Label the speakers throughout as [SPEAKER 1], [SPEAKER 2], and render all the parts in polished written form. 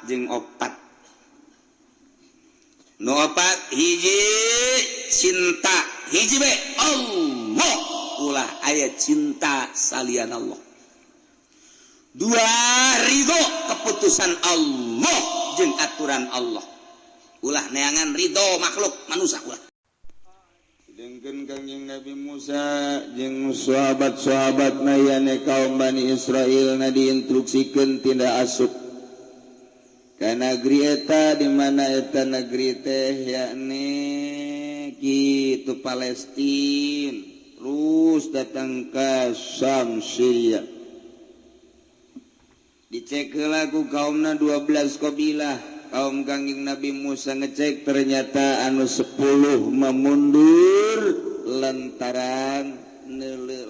[SPEAKER 1] jeung opat nu opat hiji cinta hiji be Allah ulah aya cinta salian Allah dua ridho keputusan Allah jeung aturan Allah ulah neangan ridho makhluk manusia ulah dengkeun Kangjeng Nabi Musa jeung sahabat-sahabatna yane kaum Bani Israil na diinstruksikeun tindak asup ka negeri eta di mana eta negeri teh yakni kitu Palestina terus datang ke Syam Syria dicek heula ku kaumna 12 kabilah kaum Kangjeng Nabi Musa ngecek ternyata anu 10 memundur lantaran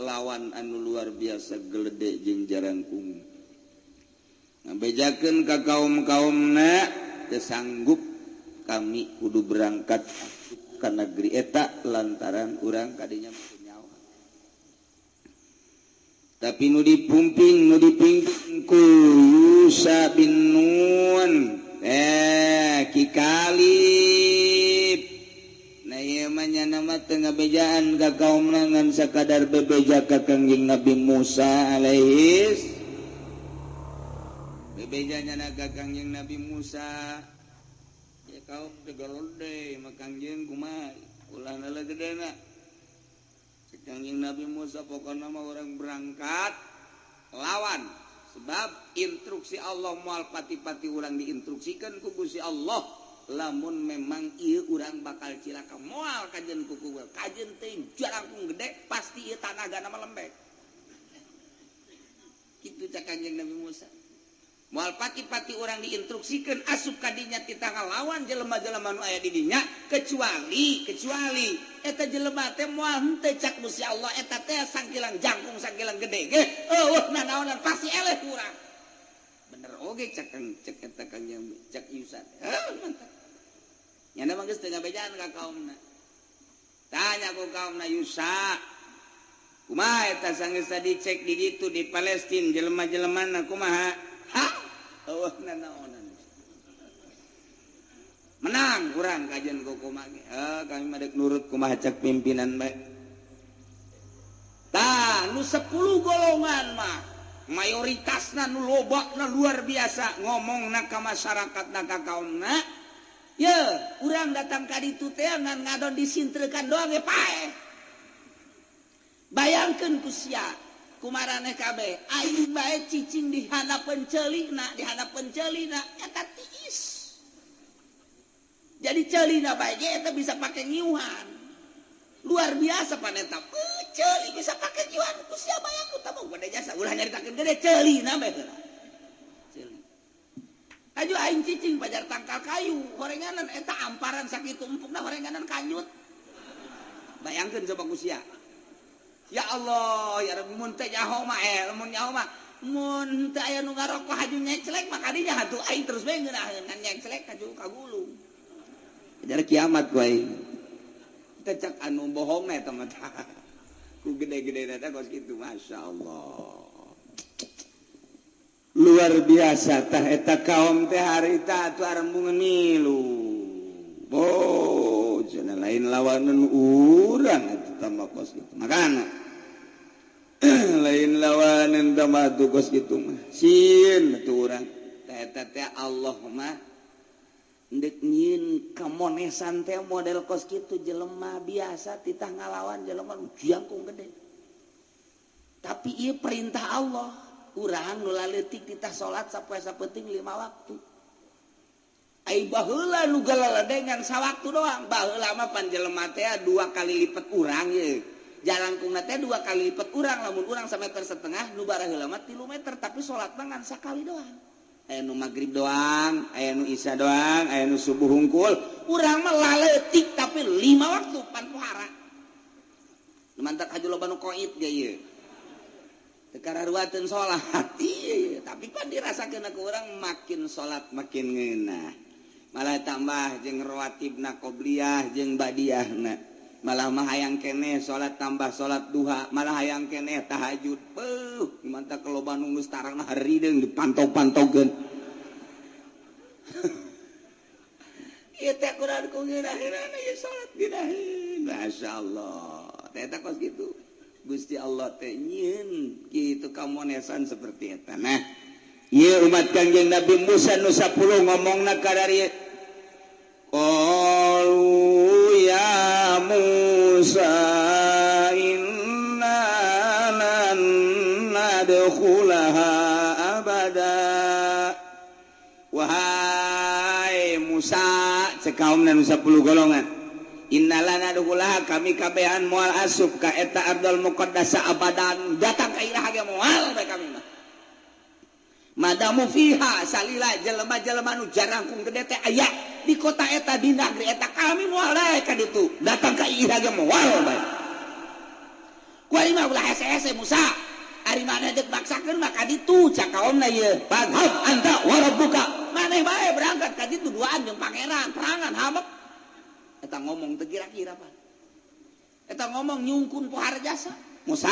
[SPEAKER 1] lawan anu luar biasa geledek jeung jarangkung ngabejakeun ka kaum-kaumna teu sanggup kami kudu berangkat ka negeri eta lantaran urang kadinya nyawa tapi nu dipumping ku Yusha bin Nun kikalib nah ieu mah nama teu ngabejaan ka kaumna ngan sakadar bebeja ka Kangjeng Nabi Musa alaihis bebejanya ka Kangjeng Nabi Musa ya kaum tegolode mah Kangjeng kumaha ulahna le gedena Kangjeng Nabi Musa pokona mah urang berangkat lawan sebab instruksi Allah moal pati-pati urang diinstruksikan ku Gusti Allah lamun memang ieu urang bakal cilaka moal kajen kuku kajen teh jarangkung gede pasti ieu tanagana mah lembek kitu cak Kangjeng Nabi Musa moal pati-pati urang diinstruksikan asup kadinya ti ngalawan jelema-jelema nu aya di dinya kecuali eta jelema teh moal henteu cak Gusti Allah eta teh sangkilang jangkung sangkilang gede ge naonan pasti eleh urang bener oge cek eta Kangjeng cek Yusa mantap nya mah geus teu ngabejaan ka kaumna tanya ku kaumna Yusa kumaha eta sanggeus dicek di ditu di Palestina jelema-jelemana kumaha naonan menang kurang kajian kumaha kami madek nurut kumaha cek pimpinan bae tah nu 10 golongan mah mayoritasna nu lobakna luar biasa ngomongna ka masyarakatna ka kaumna ye urang datang ka ditu teh ngan ngadon disintrekan doang ge pae bayangkeun ku sia kumaraneh kabeh aing bae cicing di hadapan ceulina eta tiis jadi ceulina bae ge eta bisa pake nyiuhan luar biasa paneta ceuli bisa pake nyiuhan ku sia bayang ku tah gede jasa ulah nyaritakeun gede ceulina bae heula ceuli aju aing cicing pajar tangkal kayu horenganan eta amparan sakitu empukna horenganan kanyut bayangkeun coba ku sia ya Allah ya Rabbi mun teh nyaho mah mun nyaho mah mun teu aya nu ngarokok haju nyecelek mah kadinya hatu aing terus bae ngeunaheun ngan nyecelek haju kagulung jar kiamat ku aing teh cak anu bohong eta mah ku gede-gede eta kos kitu masyaallah luar biasa tah eta kaum teh harita atuh arembungan milu cenah lain lawanan urang atuh tambah kos kitu makana lain lawanan tambah atuh kos kitu mah sieun atuh urang eta teh Allah mah ndek nyieun kamonesan teh model kos kitu jelema biasa titah ngalawan jelema jangkung gede tapi ieu perintah Allah urang nu laleutik titah salat sapoe sapenting 5 waktu ai baheula nu galaladengan sawaktu doang baheula mah pan jelema teh 2 kali lipat urang ye jarangkungna teh 2 kali lipat urang lamun urang 1,5 meter nu baraheula mah 3 meter tapi salatna ngan sakali doang aya nu magrib doang aya nu isya doang aya nu subuh hungkul urang mah laleutik tapi 5 waktu pan pohara lumantak haju loba nu qoid ge ieu teu kararuateun salat tapi pan dirasakeun ku urang makin salat makin ngeunah malah tambah jeung rawatibna qobliyah jeung badiahna malah mah hayang keneh salat tambah salat duha malah hayang keneh tahajud mantap kelobaan nu geus tarangna harideung dipantau-pantaukeun kita kurang ngirahin ya salat ngirahin Masya Allah eta kos gitu Gusti Allah teh nyin kitu kamonesan seperti eta nah ieu umat Kangjeng Nabi Musa nu 10 ngomongna kadari qalu ya Musa inna lan nadkhulaha abada wahai Musa sekaumna nu 10 golongan innalana dukulah kami kabehan moal asup ka eta ardal muqaddasa abadan datang ka ilaha ge moal bae kami mah madamu fiha salila jelema-jelema nu jarangkung gede teh aya di kota eta di negeri eta kami moal dae ka ditu datang ka ilaha ge moal bae ku ari mah ulah hese-hese Musa ari mana deuk maksakeun mah ka ditu cak kaomna ieu fadhab anta wa rabbuka maneh bae berangkat ka ditu duaan jeung pangeran perangan habek eta ngomong teu kira-kira Pak eta ngomong nyungkun pohar jasa Musa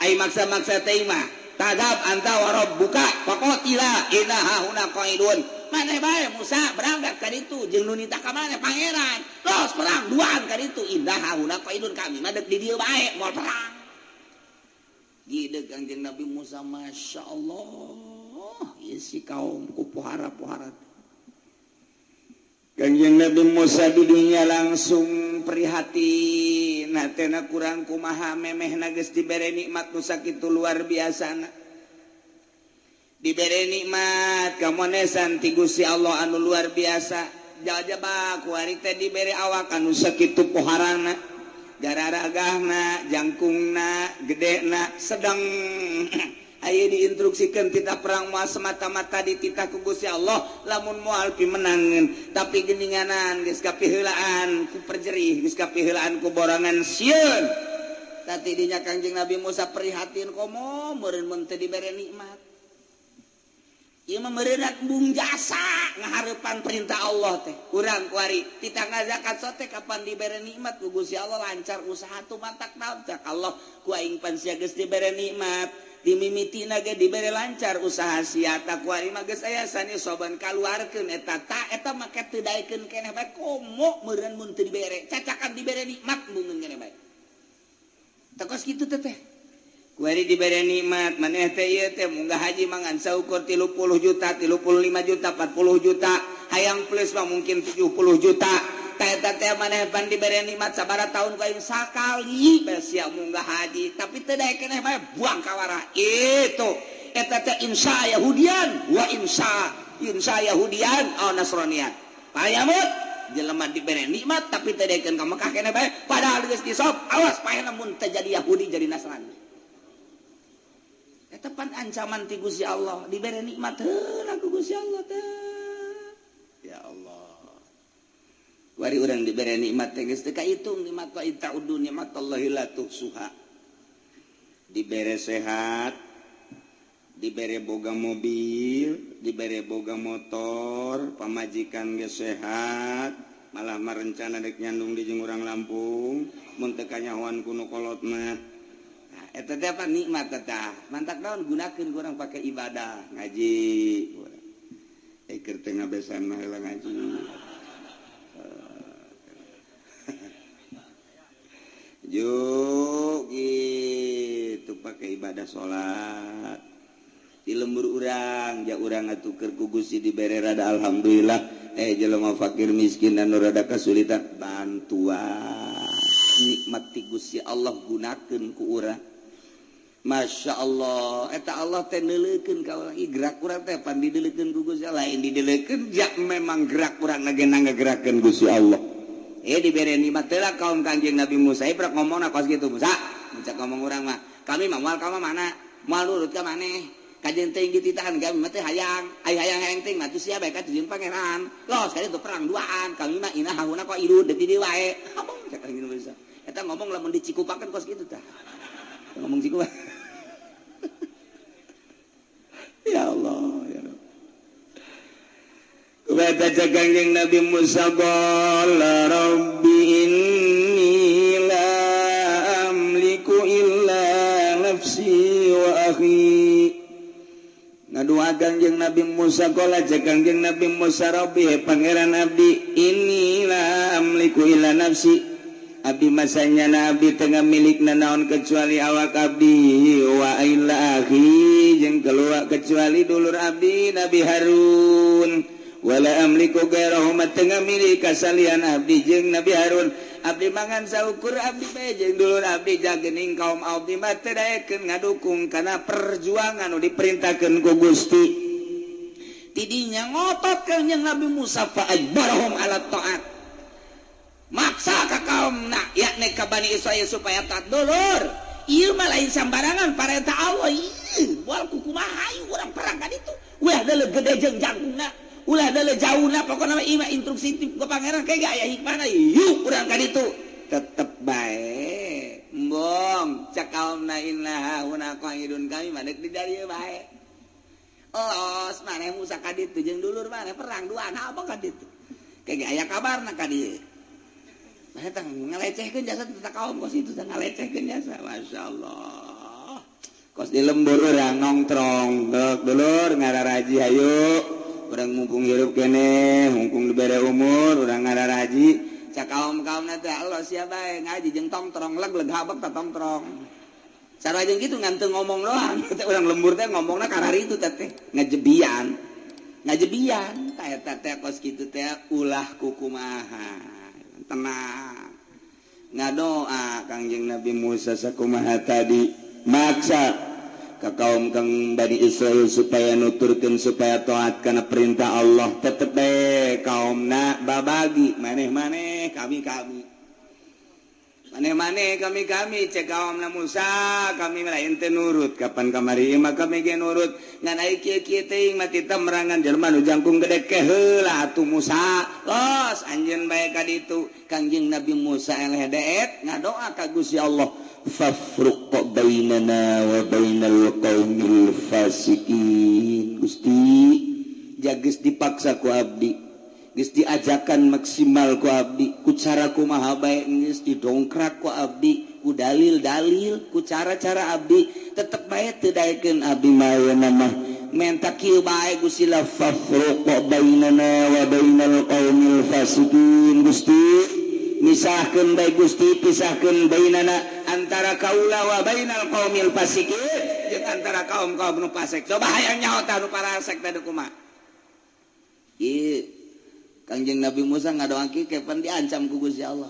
[SPEAKER 1] ai maksa-maksa teh mah tadab anta wa rabbuka faqatila inna hauna qaidun maneh bae Musa berangkat ka ditu jeung nu nitah ka maneh pangeran los perang duaan ka ditu inna hauna qaidun kami mah deuk di dieu bae moal perang gide Kangjeng Nabi Musa Masya Allah ieu si kaum ku pohara-pohara Kangjeng Nabi Musa di dunia langsung prihatin hatena kurang kumaha memehna geus dibere nikmat nu sakitu luar biasana dibere nikmat kamonesan ti Gusti Allah anu luar biasa jajaba ku ari teh dibere awak anu sakitu poharana gararagahna jangkungna gedena sedang aya diinstruksikan titah perang moal semata-mata dititah ku Gusti Allah lamun moal pimenangan tapi geninganan geus kapiheulaan ku perjerih geus kapiheulaan ku borangan sieun tadi dinya Kangjeng Nabi Musa prihatin komo meureun mun teu dibere nikmat ieu mah meureunat bung jasa ngahareupan perintah Allah teh urang kuari titah ngazakat sote kapan dibere nikmat ku Gusti Allah lancar usaha tu mantak naon cak Allah ku aing pan sia geus dibere nikmat dimimitina ge dibere lancar usaha sia ta kuari mah geus aya sani soban kaluarkeun eta ta eta make teu daekeun keneh bae komo meureun mun teu dibere cacakan dibere nikmat bungeun keneh bae takos kitu teh kuari dibere nikmat maneh teh ieu teh munggah haji mangan saukur 30 juta 35 juta 40 juta hayang plus mah mungkin 70 juta eta teh maneh pan dibere nikmat sabaraha taun ku aing sakali sia munggah haji tapi teu daek keneh bae buang ka warah itu eta teh insya Yahudian wa insya Yahudian au Nasranian payamut jelema dibere nikmat tapi teu daekeun ka Mekah keneh bae padahal geus disop awas paena mun teu jadi Yahudi jadi Nasrani eta pan ancaman ti Gusti Allah dibere nikmat heula ku Gusti Allah teh ya Allah wari urang dibere nikmat teh geus teu kahitung nikmat wa ta'uddu nikmatallahi la tuhsuha dibere sehat dibere boga mobil dibere boga motor pamajikan geus sehat malah marencana dek nyandung di jeung urang Lampung mun teu kanyahoan kuno kolot mah eta teh apa nikmat tah mantak naon gunakeun kurang pakai ibadah ngaji keur teh ngabesan mah heula ngaji juk gitu pakai ibadah salat di lembur urang ja urang atukeun ku Gusti dibere rada alhamdulillah jelema fakir miskin anu rada kesulitan bantuan nikmat ti Gusti Allah gunakeun ku urang Masya Allah eta Allah teh neuleukeun ka urang gerak urang teh pan dideuleukeun ku Gusti Allah lain dideuleukeun jak memang gerak urang ngagena ngagerakeun Gusti Allah dibere nikmat teh kaum Kangjeng Nabi Musa ibrak ngomongna kos kitu Musa cak ngomong urang mah kami mah moal ka mana moal nurut ka maneh kajen teh dititahan kami mah teh hayang hayang teh mah tu sia bae ka jeung pangeran los ka ditu perang duaan kami mah inah hauna kok idu deui di wae ngomong cak Kangjeng Musa eta ngomong lamun dicikupakeun kos kitu tah ngomong cikup ya Allah ya Rabb kata Kangjeng Nabi Musa qala rabbi inni la amliku illa nafsi wa akhi ngaduakeun Kangjeng Nabi Musa qala Kangjeng Nabi Musa Rabbi pangeran Abdi inilah amliku ila nafsi abdi masanya Nabi tengah milik naon kecuali awak abdi wa illa akhi jeung keluar kecuali dulur abdi Nabi Harun wala amliku gairahu tengah milik kasalian abdi jeung Nabi Harun abdi mangan saukur abdi bae jeung dulur abdi jagening kaum abdi mah teu daekeun ngadukung kana perjuangan nu diperintahkeun ku Gusti tidinya ngotot Kangjeng Nabi Musa fa ajbarahum ala taat maksa ka kaumna yakni ka Bani Israil supaya taat dulur ieu mah lain sambarangan parentah Allah ieu moal kumaha ieu urang perang ka ditu weh deuleu gede jeung jangkungna ulah ada jauhna pokoknya ima instruksi ke pangeran kayak gak aya hikmahna yuk urang ka ditu tetep bae embong cak kaumna inna hauna qa'idun kami madek di dieu bae los maneh Musa ka ditu jeung dulur maneh perang duana apa ka ditu kayak gak aya kabarna ka dieu mah tah ngalecehkeun jasa teh kaum kos itu tah ngalecehkeun jasa masyaallah kos di lembur urang nongkrong dulur ngararaji hayu orang mumpung hirup kene mumpung dibere umur orang ngararaji cak kaum-kaumna teh Allah sia bae ngaji jeung tongtrong leg habak ta tongtrong sarua jeung kitu ngan teu ngomong doang teh urang lembur teh ngomongna karari itu teh ngajebian ta eta teh kos kitu teh ulah kukumaha tenang ngadoa Kangjeng Nabi Musa sakumaha tadi maksa ka kaum kang Bani Israil supaya nuturkeun supaya taat kana perintah Allah tetep bae kaumna babagi maneh-maneh kami maneh-maneh kami cek kaumna Musa kami lain teh nurut kapan kamari mah kami ge nurut ngan aya kieu-kieu teuing mah kita merangan jelema nu jangkung gede ke heula atuh Musa los anjeun bae ka ditu Kangjeng Nabi Musa eleh deet ngadoa ka Gusti Allah fafruq bainana wa bainal qaumil fasikin Gusti jageus dipaksa ku abdi geus diajakan maksimal ku abdi ku cara kumaha bae geus didongkrak ku abdi ku dalil-dalil ku cara-cara abdi tetep bae teu daekeun abdi mayeuna mah menta kieu bae Gusti la fafruq bainana wa bainal qaumil fasikin Gusti misahkeun bae Gusti pisahkeun bainana antara kaula wa bainal qaumil fasikin jeung antara kaum-kaum nu fasik coba hayang nyaota nu parasek teh kumaha ieu Kangjeng Nabi Musa ngadoakeun kepan diancam ku Gusti Allah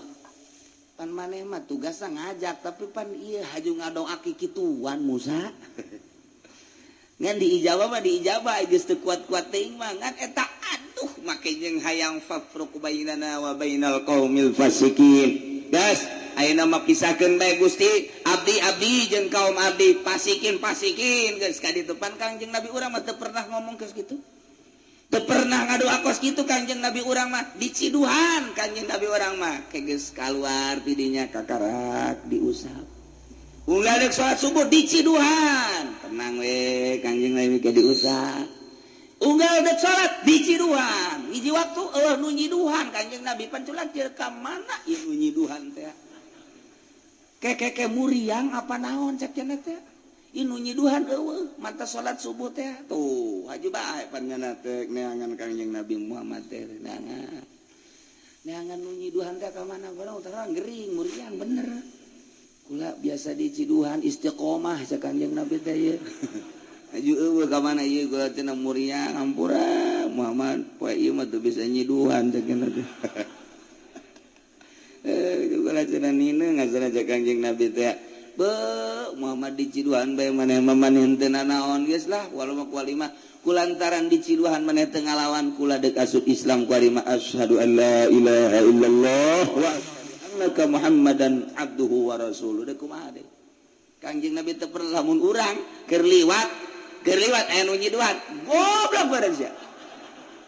[SPEAKER 1] pan maneh mah tugasna ngajak tapi pan ieu haju ngadoakeun kituan Musa ngan diijabah mah diijabah geus teu kuat-kuat teuing mah ngan eta aduh make jeung hayang fafruq bainana wa bainal qaumil fasikin gas ayeuna mah pisahkeun bae Gusti abdi jeung kaum abdi pasikin geus ka ditu pan Kangjeng Nabi urang mah teu pernah ngomong geus kitu teu pernah ngadoa kos kitu Kangjeng Nabi urang mah diciduhan Kangjeng Nabi urang mah geus kaluar ti dinya kakarak diusap unggal deuk salat subuh diciduhan tenang we Kangjeng Nabi ke diusap unggal deuk salat diciduhan hiji waktu nu nyiduhan Kangjeng Nabi panculan jeung ka mana ieu nu nyiduhan teh keke muriang apa naon cek cenah teh ieu nu nyiduhan eueuh manta salat subuh teh tuh haju bae panjenengan teh neangan Kangjeng Nabi Muhammad teh neangan nu nyiduhan teh ka mana barang terang gering muriang bener kula biasa diciduhan istiqomah cek Kangjeng Nabi teh ieu aju eueuh ka mana ieu kula cenah muriang ampura Muhammad poe ieu mah teu bisa nyiduhan cek cenah teh kula cenah nina ngasana cek Kangjeng Nabi teh be Muhammad diciduhan bae maneh mah maneh teu naon geus lah walau mah kualima kulantaran diciduhan maneh teu ngalawan kula deuk asup Islam kualima asyhadu an la ilaha illallah wa annaka Muhammadan abduhu wa rasuluh deuk kumaha deui Kangjeng Nabi teu pernah lamun urang keur liwat aya nu nyiduhan goblok beureun sia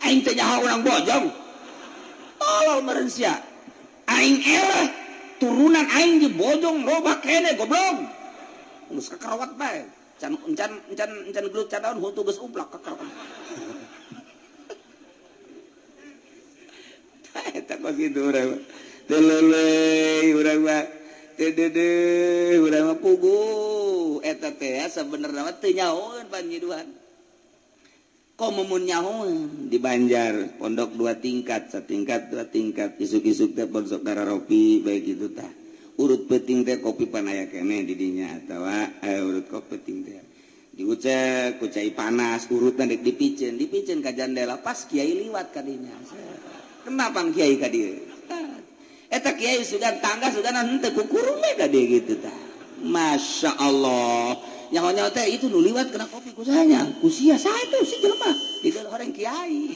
[SPEAKER 1] aing teh nyaho urang bojong tolol meureun sia aing eleh turunan aing di bojong loba kene goblok geus kakarawat bae encan gelut cadaon hutu geus uplak kakarawat eta kos kitu urang teu leuleuy urang mah teu deudeuh urang mah puguh eta teh sabenerna mah teu nyahoeun pan nyiduhan nyahoan di Banjar pondok 2 tingkat, 1 tingkat 2 tingkat isuk-isuk teh ponsok darah ropi baik gitu tah urut peting teh kopi panaya keneh di dinya atawa urut kopi peting teh diucek kucai panas urut dek dipicen ka jandela pas kiai liwat ka dinya kenapa kiai ka dieu eta kiai sudah tangga sudah henteu kukurung ka dieu gitu tah Masya Allah nyawa-nyawa teh itu nu liwat kena kopi kusanya kusia saya tuh si jelema di dalam orang kiai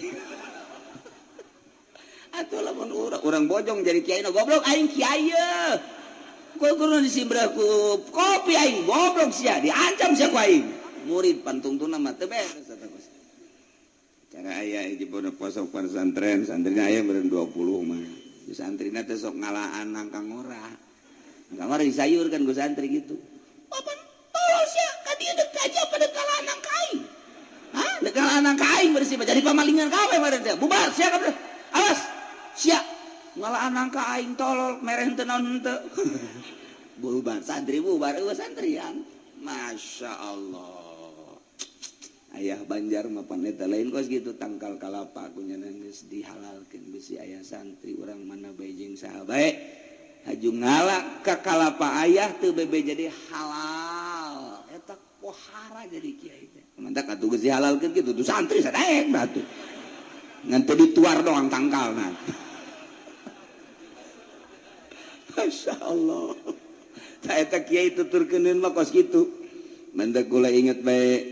[SPEAKER 1] atuh lamun urang bojong jadi kiai na goblok aing kiai ye kudu disimbraku kopi aing goblok sia diancam sia ku aing murid pantungtuna mah teu beres eta Gus cara aya hiji pondok pesantren santrina aya meureun 20 mah di santrina teh sok ngalaan nang kang ora disayurkan ku santri gitu papan tolol sia ka dieu dek aja pada kalah anak kain hah dek kalah anak kain bersih jadi pamalingan kawe meureun teh bubar sia ka awas sia ngalah anak kain tolol mereh teu naon henteu bubar santri bubar eueuh santrian Masya Allah ayah Banjar mah paneta lain kos gitu tangkal kalapa kunyana geus dihalalkeun bisi aya santri urang mana bae jeung saha bae haju ngalah ka kalapa ayah teu bebe jadi halal eta pohara jadi kiai teh mantap atuh geus dihalalkeun kitu tuh santri sadaek batu ngan teu dituar doang tangkalna Masya Allah tah eta kiai tuturkeun mah kos kitu mantap kula inget bae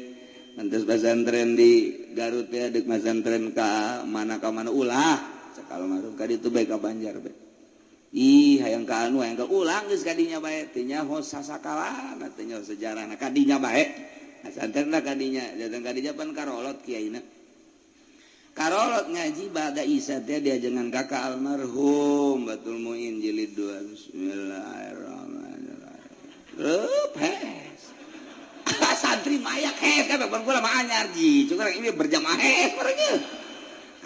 [SPEAKER 1] mantes pesantren di Garut teh deuk pesantren ka mana ulah sakal marum ka ditu bae ka Banjar bae ih hayang ka anu hayang ka ulang geus kadinya bae teu nyaho sasakalana teu nyaho sejarahna kadinya bae santerna kadinya datang kadinya pan karolot kiaina karolot ngaji bada Isa teh diajengan kakak almarhum Batul Muin jilid 2 bismillahirrahmanirrahim santri mayak hes kan bang kula mah anyar ji cuma ini berjamaah hes merenya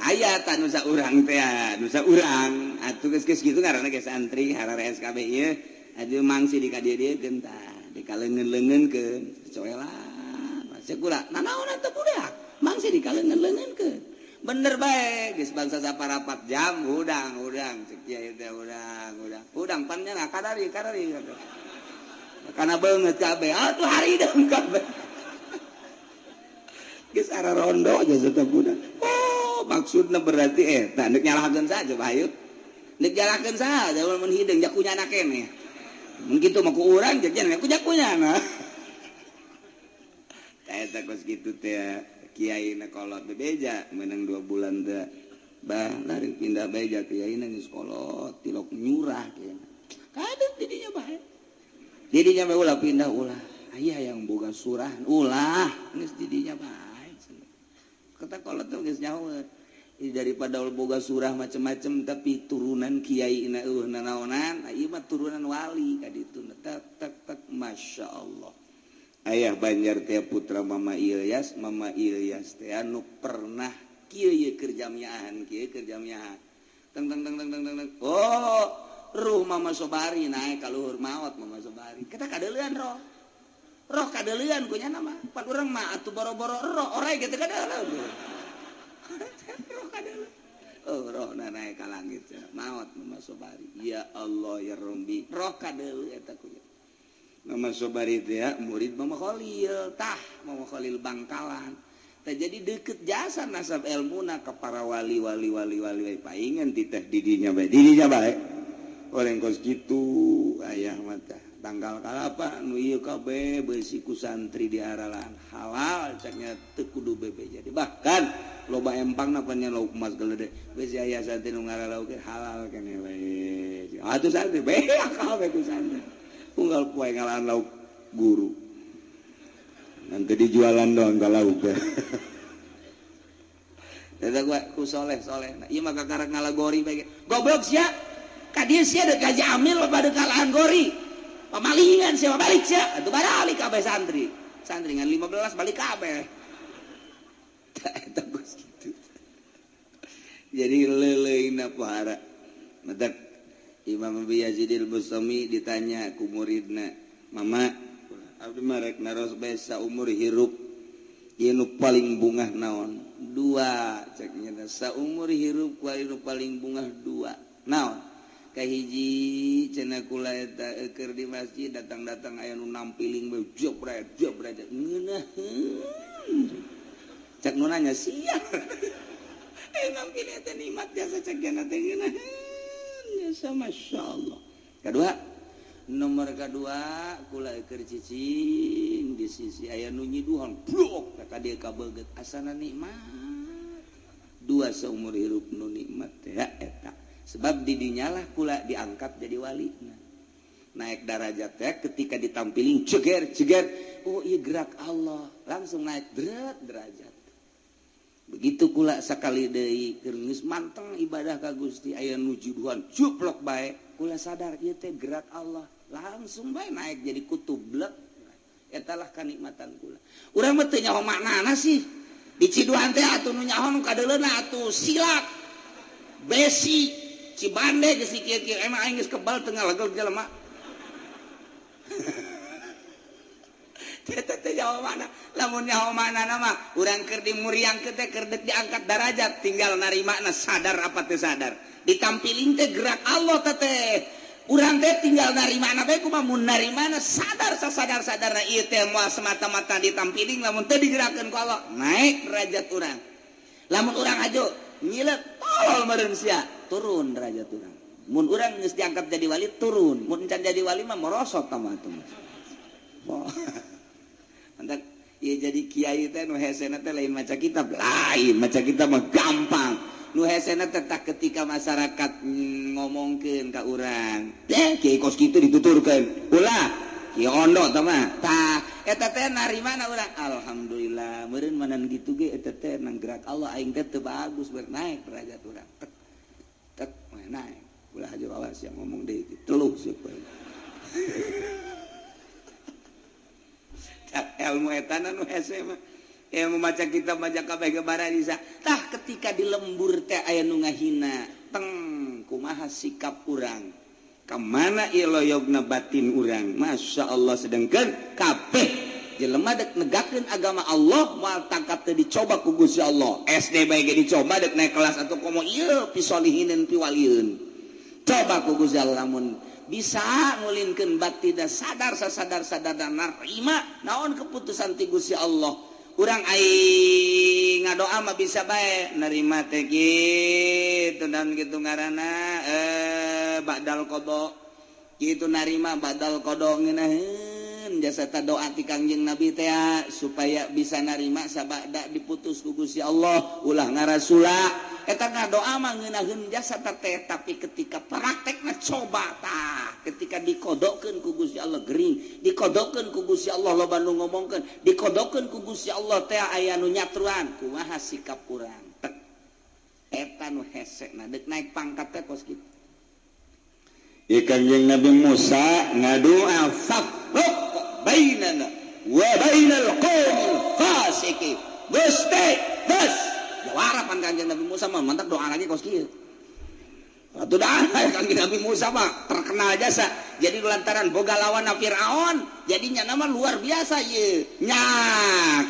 [SPEAKER 1] aya ta nu saurang teh nu saurang atuh geus kitu ngaranna ge santri harare SKB ieu aju mangsi di ka dieu-dieun tah dikaleungeun-leungeunkeun coelan masih kula nanaon teh budak mangsi dikaleungeun-leungeunkeun bener bae geus bangsa saparapat jam udang cek kieu teh udang pan nya kadari karena banget kabeh atuh hari deung kabeh geus ara rondo aja eta budak maksudna berarti eta neuk nyalahkeun saja bayu neuk nyalahkeun saja mun hideung jak kunyana keneh mun kitu mah ku urang jak nya ku kunyana eta kos kitu teh kiai na kolot bebeja meunang 2 bulan teh bah lari pindah beja kiai na geus kolot tilok nyurah kieu kadeu didinya bae didinya bae ulah pindah ulah aya yang boga surah ulah geus didinya bae kata kolot tuh geus nyaho daripada boga surah macem-macem tapi turunan kiai na nanaonan ieu mah turunan wali ka ditu tak Masya Allah ayah Banjar teh putra Mama Ilyas teh anu pernah kieu keur jamiahan teng oh ruh Mama Sobari naik ka luhur maot Mama Sobari kita kadeuleun roh kadeuleun ku nya nama pan urang mah atuh boro-boro roh orek gitu kadeuleun roh kadeuleun roh naik ka langit maot Mama Sobari ya Allah ya Rabbi roh kadeuleun eta ku Mama Sobari teh murid Mama Khalil Mama Khalil Bangkalan teh jadi deukeut jasa nasab ilmuna ka para wali paingan titeh didinya bae orang kos gitu ayah mata tanggal kalapa nu ieu kabeh beusi ku santri diaralan halal caknya teu kudu bebe jadi bahkan loba empangna pan nya lauk emas geledek geus aya santri nu ngaralau ge halal keneh we atuh santri beak kabeh ku santri unggal poe ngalahan lauk guru nanti dijualan doang ka lauk eta gua ku soleh nah ieu mah kakarek ngalagori bae goblok sia kadieu sia deuk jamil pada kalahan gori pamalingan sia balik sia atuh balik kabeh santri ngan 15 balik kabeh eta geus kitu jadi leuleuna pahara matak Imam Abi Yazidil Bustami ditanya ku muridna mama abdi mah rek naros bae saumur hirup ieu nu paling bungah naon 2 ceknya saumur hirup ku paling bungah 2 naon kahiji cenah kula eta keur di masjid datang-datang aya nu nampiling we jebret ngeunaheun cek nu nanya sia nampil eta nikmat jasa cek kana teh ngeunaheun jasa masyaallah kadua nomor kedua kula keur cicing di sisi aya nu nyiduhan blok ka dieu kabeget asana nikmat 2 seumur hirup nu nikmat ya eta sebab di dinyalah kula diangkat jadi walina naik derajat teh ketika ditampilin ceger oh ieu gerak Allah langsung naik derajat begitu kula sakali deui keur geus manteng ibadah ka Gusti aya nu nyiduhan juplok bae kula sadar ieu teh gerak Allah langsung bae naik jadi kutub blek etalah kanikmatan kula urang mah teu nyaho maknana sih di Ciduan teh atuh nu nyaho nu kadeuleuna atuh silat besi Cibande geus kieu-kieu emang aing geus kebal teu ngalegel jelema teh nyaho mana lamun nyaho manana mah urang keur dimuriangkeun teh keur diangkat derajat tinggal narimana sadar apa teu sadar ditampilin teh gerak Allah teh urang teh tinggal narimana bae kumaha mun narimana sadar ieu teh moal semata-mata ditampilin lamun teu digerakeun ku Allah naik derajat urang lamun urang ajo nyileuk tolol meureun sia turun derajat urang mun urang geus diangkat jadi wali turun mun can jadi wali mah merosot tah mah atuh mantap ieu jadi kiai teh nu hesena teh lain maca kitab lain maca kitab mah gampang nu hesena tetap ketika masyarakat ngomongkeun ka urang teh kiai kos kitu dituturkeun ulah kieu ondo tah mah tah eta teh narimana urang alhamdulillah meureun manan kitu ge eta teh nang gerak Allah aing teh teu bagus ber naik derajat urang tek naik ulah aja awas yang ngomong deui teluh sieun ilmu eta nu hese mah ilmu maca kitab maca kabeh gebara bisa tah ketika di lembur teh aya nu ngahina teng kumaha sikap urang ka mana ieu loyogna batin urang masyaallah sedengkeun kabeh jelema dek negakeun agama Allah moal tangkap teh dicoba ku Gusti Allah SD bae ge dicoba dek naik kelas atuh komo ieu pisolihinin piwalieun coba ku Gusti Allah lamun bisa ngulinkeun batin sadar dan narima naon keputusan ti Gusti Allah urang aing ngadoa mah bisa bae narima teh kitu dan kitu ngaranna ba'dal qada kitu narima ba'dal qada ngeunaheun jasa ta doa ti Kangjeng Nabi teh supaya bisa narima sabada diputus ku Gusti Allah ulah ngarasula eta ngadoa mah ngeunaheun jasa teh tapi ketika praktekna coba tah ketika dikodokkeun ku Gusti Allah gering dikodokkeun ku Gusti Allah loba nu ngomongkeun dikodokkeun ku Gusti Allah teh aya nu nyatruan kumaha sikap urang tek eta nu hesekna deuk naik pangkat teh kos kitu Kanjeng Nabi Musa ngadoa faqruq bainana wa bainal qaumil fasiqin Gusti bes jawarapan Kanjeng Nabi Musa mah mantap doa lagi kos kieu atuh dah Kanjeng Nabi Musa mah terkenal jasa jadi lantaran boga lawan Firaun jadinya nama luar biasa ieu nya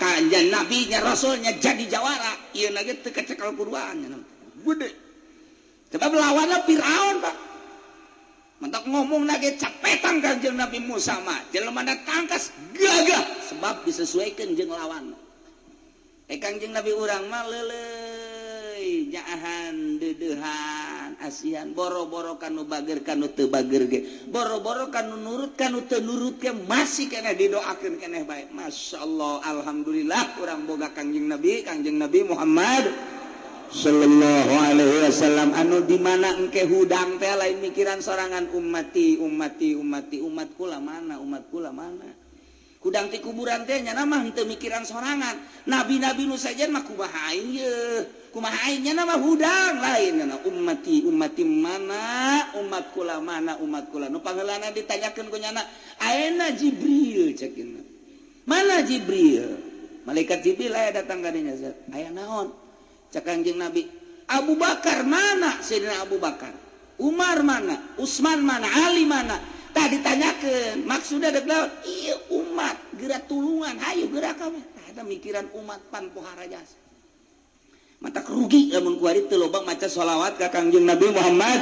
[SPEAKER 1] Kanjeng Nabi nya Rasulnya jadi jawara ieu na ge teu kecekel kuduan gede sebab lawanna Firaun Pak mentok ngomong lagi capetan Kanjeng Nabi Musa mah jelema tangkas gagah sebab disesuaikan jeung lawan Kanjeng Nabi urang mah leuleuy nyaahan deudehan asihan boro-boro kanu bager kanu teu bager ge boro-boro kanu nurut kanu teu nurut ge masih keneh didoakeun keneh bae masyaallah alhamdulillah urang boga Kanjeng Nabi Muhammad sallallahu alaihi wasallam anu di mana engke hudang teh lain mikiran sorangan umat kula mana hudang ti kuburan teh nya mah henteu mikiran sorangan nabi-nabi nu sajen mah kumaha aing ye kumaha aing nya mah hudang lain nya ummati mana umat kula nu pangeulana ditanyakeun ku nyana ayeuna Jibril cekeun mana Jibril malaikat Jibril aya datang ka dinya aya naon cak Kanjeng Nabi Abu Bakar mana Sayyidina Abu Bakar Umar mana Utsman mana Ali mana tah ditanyakeun maksudna dek lawan ieu umat geura tulungan hayu geura kabeh tah eta mikiran umat pan pohara jasa mata rugi lamun ku ari teu loba maca sholawat ka Kangjeng Nabi Muhammad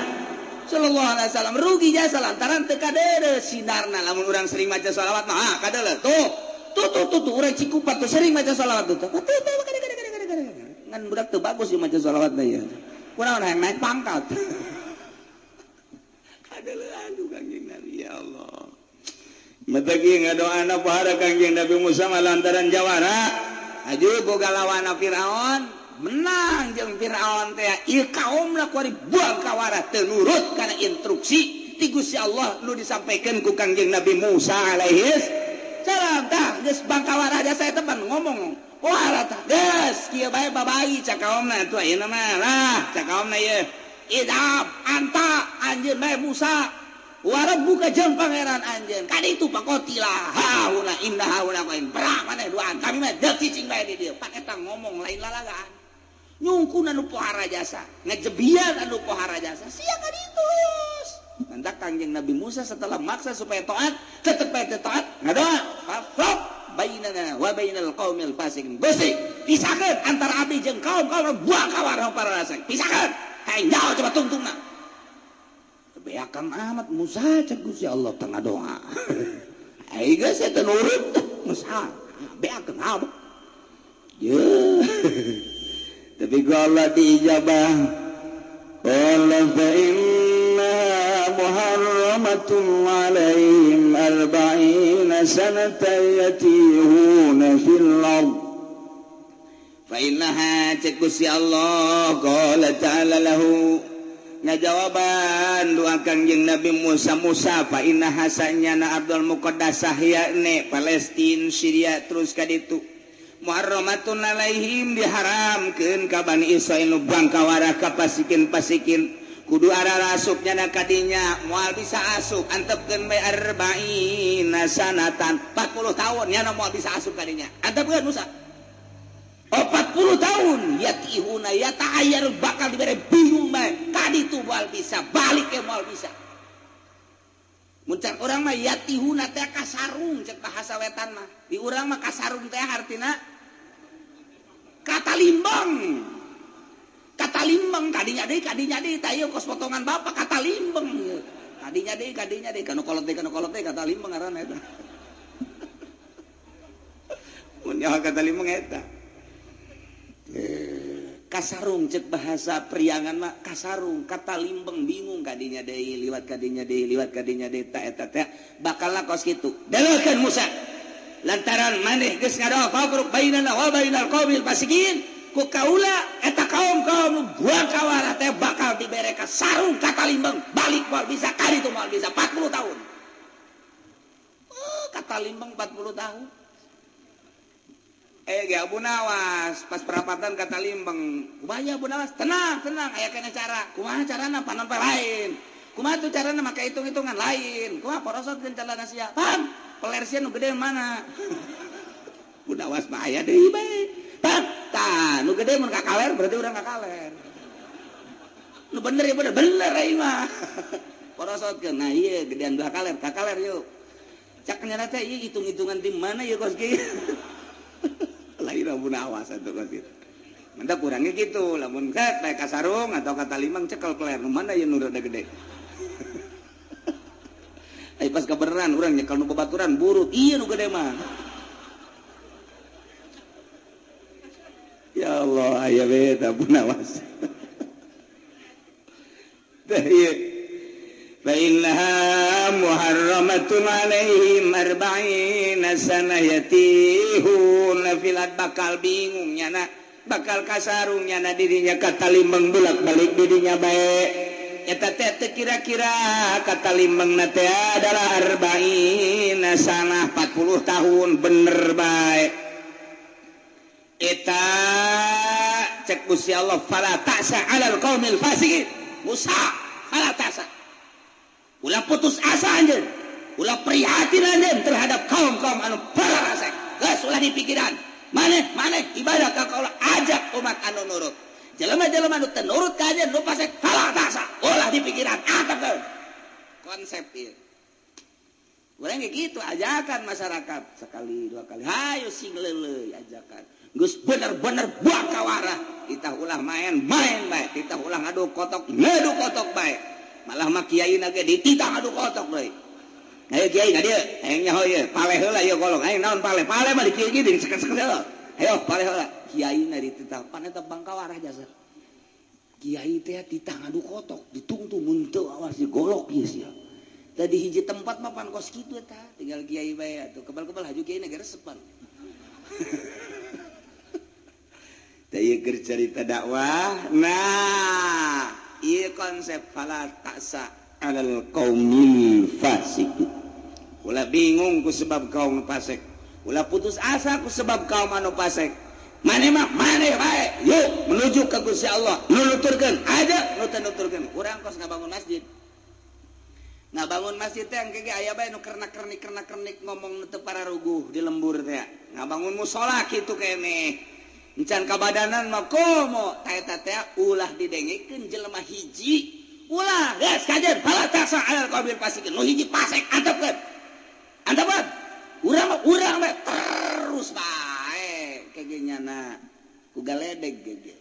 [SPEAKER 1] sallallahu alaihi wasallam. Rugi jasa lantaran teu kadeureus sinarna. Lamun urang sering maca sholawat mah kadeuleut tuh urang Cikupat tuh sering maca sholawat tuh ngan budak teu bagus ieu maca sholawat da ieu kunaon hayang naik pangkat kadeuleut Kangjeng Nabi ya Allah. Matagi ngadoana pahara Kangjeng Nabi Musa lantaran jawara aju boga lawan Firaun menang jeung Firaun teh ieu kaumna kuari buang kawara teu nurut kana instruksi ti Gusti Allah nu disampaikan ku Kangjeng Nabi Musa alaihi salam. Tah geus bang kawara aja saya teman ngomong wah tah geus kieu bae babai cak kaumna atuh ayeuna mah lah cak kaumna ieu idab anta anjeun bae Musa warab buka jeung pangeran anjeun kadi itu pakotilah hauna indah hauna kain perang maneh duaan kami mah deuk cicing bae di dieu pak eta ngomong lain lalagaan nyungkun anu pohara jasa ngajebian anu pohara jasa sia kadi itu yos hendak Kangjeng Nabi Musa setelah maksa supaya taat tetep bae taat ngadoa fafraq bainana wa bainal qaumil fasiqin besi pisahkeun antara abdi jeung kaum buang kawara para rasek pisahkeun hayang jauh coba tungtungna beakan amat Musa cek Gusti Allah tengah doa. Aiga saya tenurut Musa beakan amat. Ya. Tapi kalau diijabah qala fa inna muharramatun alaihim 40 sanatan yatihuna fil ard. Fa innaha cek Gusti Allah qala ta'ala lahu jawaban doa Kangjeng Nabi Musa fa inna hasannya na Abdul Muqaddasah yakni Palestina Syria terus ka ditu muharramatun alaihim diharamkeun ka Bani Israil nu bangkawara ka pasikin kudu arah asupnya na kadinya moal bisa asup antepkeun bae 40 sanatan 40 tahun nya moal bisa asup kadinya antepkeun Musa 40 tahun yatihuna yata'ayyar bakal dibere bingung bae tadi tuh moal bisa balik ke moal bisa muncar orang mah yatihuna teh kasarung cek bahasa wetan mah di urang mah kasarung teh artina kata limbang kadinya deui tah ieu kos potongan bapak kata limbang kadinya deui kana kolot teh kata limbang ngaranna eta mun nyawa kata limbang eta kasarung cek bahasa priangan mah kasarung kata limbang bingung kadinya deui liwat kadinya deui ta eta teh bakalna kos kitu dalekeun Musa lantaran maneh geus ngadoa faqruq bainana wa bainal qaumil fasiqin ku kaula eta kaum buang kawara teh bakal dibere kasarung kata limbang balik moal bisa kali itu moal bisa 40 tahun kata limbang 40 tahun gak Abu Nawas pas perapatan kata limbang kubaya Abu Nawas tenang aya kena cara kumaha carana panon lain kumaha tuh carana make hitung-hitungan lain kumaha porosot jeung calana sia pam pelersian nu gede mana Abu Nawas mah aya deui bae tah nu gede mun kakaler berarti urang kakaler nu bener ya bener aing mah porosotkeun nah ieu gedean belah kakaler yuk cak nyana teh ieu hitung-hitungan di mana ya kos kieu lain Abu Nawas atau kasir. Mantap kurangnya gitu, lamun kayak kasarung atau kata limang cekel keler, mana yang nurut ada gede. Ay pas kebenaran orang nyekel nu babaturan buruk, iya nu gede mah. Ya Allah, aya beta Abu Nawas. Tah ieu فإنها محرمة عليهم 40 سنة يتيهون fil ard bakal bingung nyana bakal kasarung nyana dirinya kata limbang bolak-balik dirinya bae eta teh kira-kira kata limbang na teh adalah 40 sanah 40 tahun bener bae eta cek Gusti Allah fala ta'sa 'alal qaumil fasiqin Musa fala ta'sa ulah putus asa anjeun ulah prihatin anjeun terhadap kaum-kaum anu parasek geus ulah dipikiran maneh ibadah ka kaula ajak umat anu nurut jelema-jelema anu teu nurut ka anjeun nu pasek fala ta'sa ulah dipikiran atap konsep ieu urang ge kitu ajakan masyarakat sekali dua kali hayu sing leuleuy ajakan geus bener-bener bakawara kita ulah main bae kita ulah ngadu kotok bae malah mah kiai na ge dititah ngadu kotok deui ayo kiai ka dieu hayang nyaho ieu paleh heula ieu golong hayang naon paleh mah di kieu gini seket-seket heula ayo paleh heula kiai na dititah pan eta bangkawara jasa kiai teh dititah ngadu kotok ditungtung mun teu awas digolok ieu sia tadi hiji tempat mah pan kos kitu eta tinggal kiai bae atuh kebal-kebal haju kiai na ge resepan teu keur carita dakwah nah ieu konsep fala ta'sa alal qaumil fasik ulah bingung ku sebab kaum fasik ulah putus asa ku sebab kaum anu fasik maneh mah maneh bae yuk menuju ka Gusti Allah nuturkeun aja nuturkeun urang kos ngabangun masjid teh engke ge aya bae nu kernak-kernik ngomong teu pararuguh di lembur teh ngabangun mushola kitu keneh encan kabadanan mah komo eta teh ulah didengikeun jelema hiji ulah geus kajen fala tasa alal qabil fasik nu hiji pasek antepkeun urang mah terus bae kegenya ku galedeg ge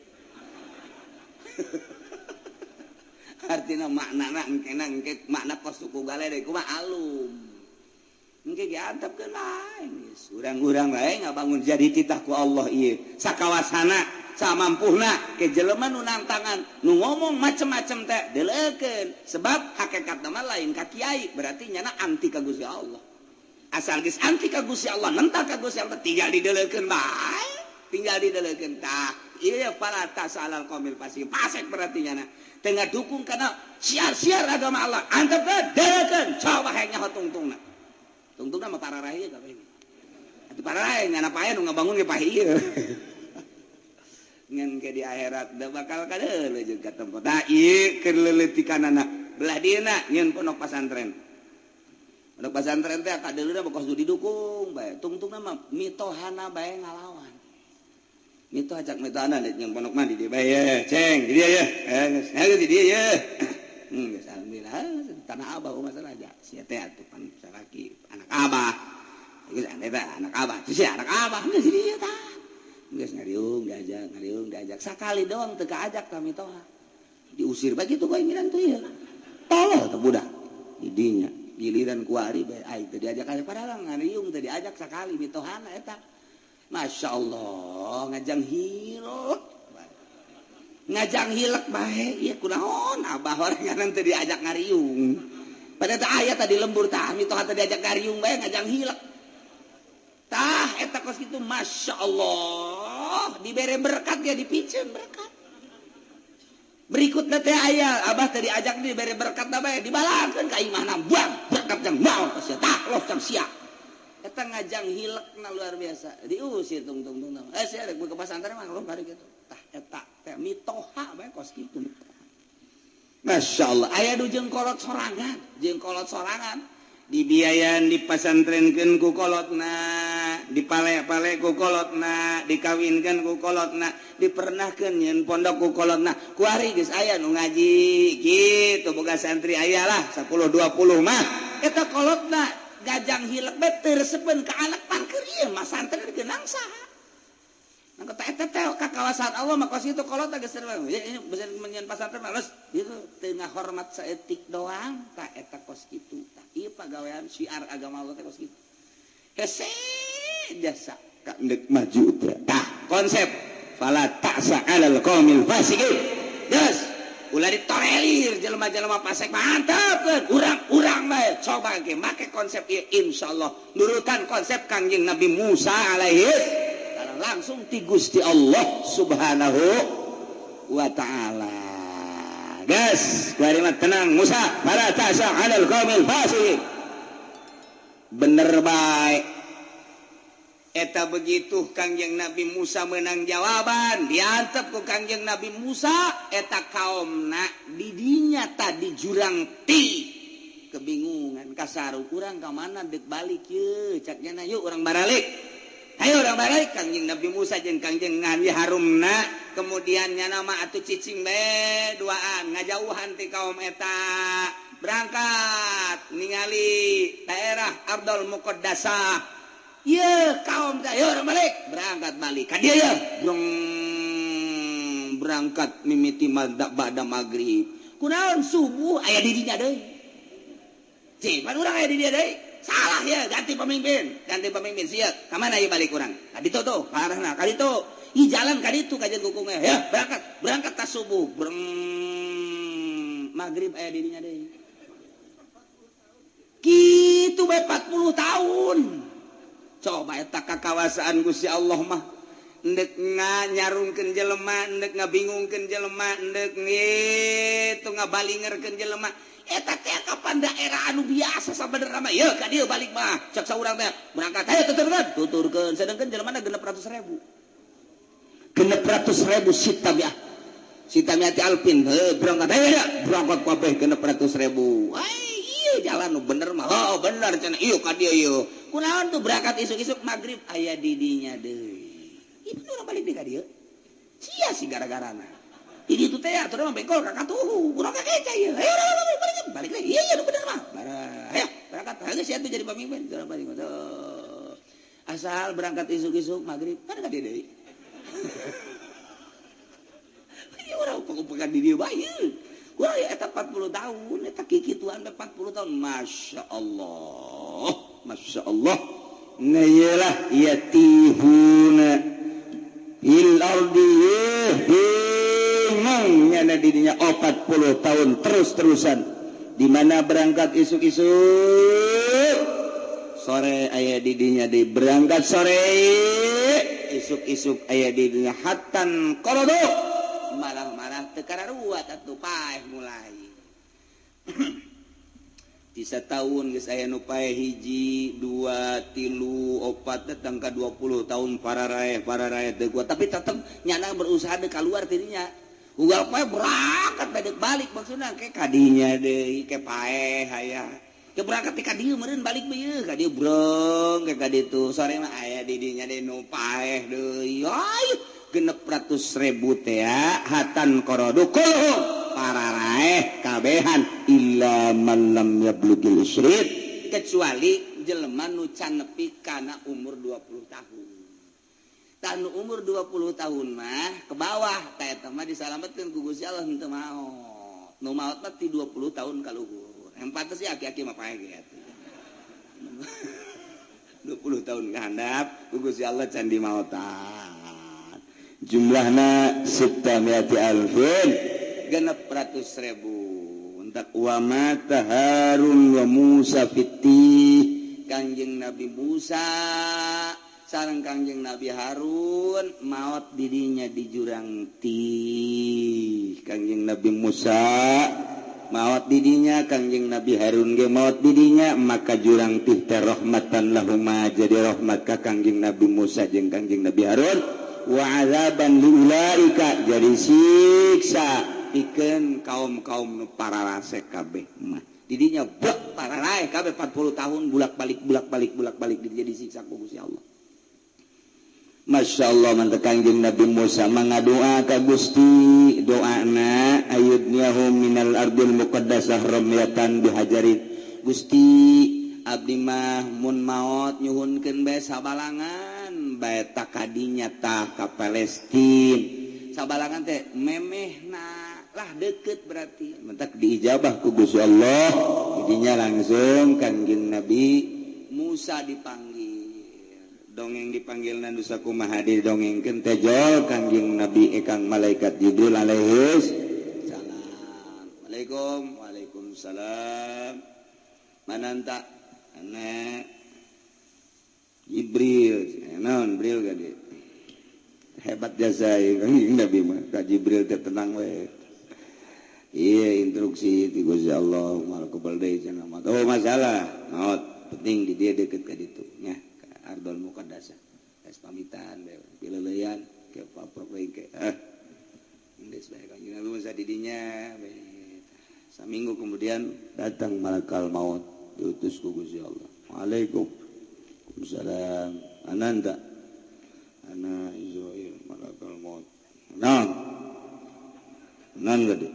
[SPEAKER 1] artina maknana engke makna kos ku galedeg kumaha alum engke ge antepkeun lain geus urang-urang bae ngabangun jadi titah ku Allah ieu sakawasana samampuna ke jelema nu nantangan nu ngomong macem-macem teh deleukeun sebab hakikatna mah lain ka kiai berarti nyana anti ka Gusti Allah asal geus anti ka Gusti Allah nentang ka Gusti Allah tinggal dideleukeun bae tinggal dideleukeun tah ieu fala tasalal qaumil fasik pasek berarti nyana teu ngadukung kana siar-siar agama Allah antep deleukeun coba hayang nyaho tungtungna mah pararahe ka bae atuh pararahe nyana pae nu ngabangun ge pahieu ngan ke di akhirat da bakal kadeuleu jeung ka tempat da ieu keur leuletikanana belah dieuna nyeun pondok pesantren teh kadeuleuna bakos didukung bae tungtungna mah mitohana bae ngalawan mitoh ajak mitohana nyeun pondok mah di dieu bae ye ceng di dieu ye geus di dieu ye geus alhamdulillah tanah abah masalah aja sia teh atuh pan salaki anak abah geus anak abah sia anak abah geus di dieu tah geus ngariung diajak sakali doang teu kaajak ka mitoha diusir begitu ku inginan tuh ieu tolol teh budak di dinya giliran kuari bae ai teu diajak padahal ngariung teu diajak sakali mitohana eta masyaallah ngajang hilek bae ieu kunaon abah orangan teu diajak ngariung padahal teh aya tadi lembur tah mitoha teu diajak ngariung bae ngajang hilek tah eta kos kitu masyaallah dibere berkat ya dipicen berkat berikutna teh aya abah teh diajak dibere berkat da bae dibalakeun ka imahna buang berkat jang mau sia tah los jang sia eta ngajang hilekna luar biasa diusir tung sia rek ke pasantren mah belum bari kitu tah eta teh mitoha bae kos kitu masyaallah aya nu jeung kolot sorangan dibiayan dipasantrenkeun ku kolotna dipale-pale ku kolotna dikawinkeun ku kolotna dipernahkeun nyeun pondok ku kolotna kuari geus aya nu ngaji kitu boga santri aya lah 10 20 mah eta kolotna gajang hilek bae teu resepkeun ka anak parkeur ieu mah santri geunang saha nang eta teh ka kawasan Allah mah kos itu kolot geus serba ini besan menyeun pasantren males itu teu ngahormat saeutik doang tah eta kos kitu tah ieu pagawean syiar agama Allah teh kos kitu hese jasa ka endek maju teh tah konsep fala ta'sa 'alal qaumil fasiqin geus ulah ditorelir jelema-jelema fasik mantap urang bae coba ge make konsep ieu insyaallah nurutan konsep Kangjeng Nabi Musa alaihi langsung ti Gusti Allah subhanahu wa ta'ala gas kalimat tenang Musa fala ta'sa 'alal qaumil fasiqin bener bae eta begitu Kangjeng Nabi Musa menang jawaban diantep ku Kangjeng Nabi Musa eta kaumna di dinya tadi jurang ti kebingungan kasaru urang ka mana deuk balik ye cak nya yuk urang baralik ayo orang balik Kangjeng Nabi Musa jeung Kangjeng Nabi Harumna kemudian nya nama atuh cicing bae duaan ngajauhan ti kaum eta berangkat ningali daerah Ardul Muqaddasah Iya kaum saya balik berangkat balik ka dia ya berangkat mimiti madzhab ba'da maghrib kunaon subuh aya di dinya deui cing pan urang aya di dia deui salah ya ganti pemimpin sia ka mana ieu balik urang ka ditu tuh arahna ka ditu ih jalan ka ditu kajian kukungnya ya berangkat tas subuh maghrib aya di dinya deui kitu bae 40 tahun coba eta kakawasaan Gusti Allah mah endek nganyarungkeun jelema endek ngabingungkeun jelema endek itu ngabalingerkeun jelema eta teh kapan daerah anu biasa sabenerna mah yeuh ka dieu balik mah cek saurang teh berangkat hayu tuturkeun sedengkeun jelemana 600.000 sitamiati alpin berangkat hayu berangkat kabeh 600.000 jalan bener mah oh bener cenah ieu ka dieu ieu kunaon tuh berangkat isuk-isuk maghrib aya di dinya deui ieu urang balik deui ka dieu sia si gara-garana di ditu teh atuh mah bengkol ka katuhu urang kakeca ieu ayo balik deui iya bener mah ayo berangkat geus atuh jadi pamimpin jalan balik asal berangkat isuk-isuk maghrib kan ka dieu deui ieu urang umpang-umpangan di dieu bae wah ya eta 40 tahun eta kikituan 40 tahun Masya Allah nayalah yatihuna il ardi hingungnya na didinya 40 tahun terus-terusan di mana berangkat isuk-isuk sore aya didinya di berangkat sore isuk-isuk aya didinya hatan qorodo marah-marah tekara ruat atuh paeh mulai di setahun geus aya nu paeh 1 2 3 4 datang ka 20 tahun para rae teu kuat tapi tetep nyana berusaha de kaluar tidinya ugal paeh berangkat bedek balik maksudna ke kadinya deui ke paeh aya ke berangkat ka dieu meureun balik beuyeuh ka dieu brong ke ka ditu sore mah aya di dinya deui nu paeh deui 600.000 teh hatan qorodu kulhum para raeh kabehan illa man lam yablugil isrid kecuali jelema nu can nepi kana umur 20 tahun. Tanu umur 20 tahun mah ke bawah tah eta mah disalametkeun ku Gusti Allah henteu maot. Nu maot mah ti 20 tahun ka luhur. Empat sih aki-aki mah paeh ge atuh. 20 tahun ngandap ku Gusti Allah can di maotan. Jumlahna 600.000 600.000 entak wa mata Harun wa Musa fitih Kangjeng Nabi Musa sareng Kangjeng Nabi Harun maot dirinya di jurang tih Kangjeng Nabi Musa maot didinya Kangjeng Nabi Harun ge maot didinya maka jurang tih teh rahmatan lahuma jadi rahmat ka Kangjeng Nabi Musa jeung Kangjeng Nabi Harun wa azaban liulaika jadi siksa pikeun kaum-kaum nu pararasek kabeh mah didinya blok pararae kabeh 40 tahun bulak-balik jadi siksa ku Gusti Allah. Masyaallah mantep Kangjeng Nabi Musa mangadoa ka Gusti doana ayyudniyahum minal ardil muqaddasah ramyatan bihajarin Gusti abdi mah mun maot nyuhunkeun bae sabalangan bae tak kadinya tah ka Palestina sabalangan teh memehna lah deket berarti mentak diijabah ku Gusti Allah didinya langsung Kangjeng Nabi Musa dipanggil dongeng dipanggilna dusa kumaha didongengkeun teh jol Kangjeng Nabi ekang malaikat Jibril alaihi salam. Assalamualaikum. Waalaikumsalam. Mananta anak Jibril naon Jibril gade hebat jasa Kangjeng Nabi mah ka Jibril teh tenang we iya instruksi ti Gusti Allah mal kubal deui cenah mah oh masalah naon penting di dia deket ka ditu nya Ardul Muqaddasah tes pamitan pileuleyan ke paprok deui ke geus bae Kangjeng Nabi Musa didinya saminggu kemudian datang malakal maut diutus ku Gusti Allah. Waalaikumsalam. Ananda ana Israil malakal maut nan gede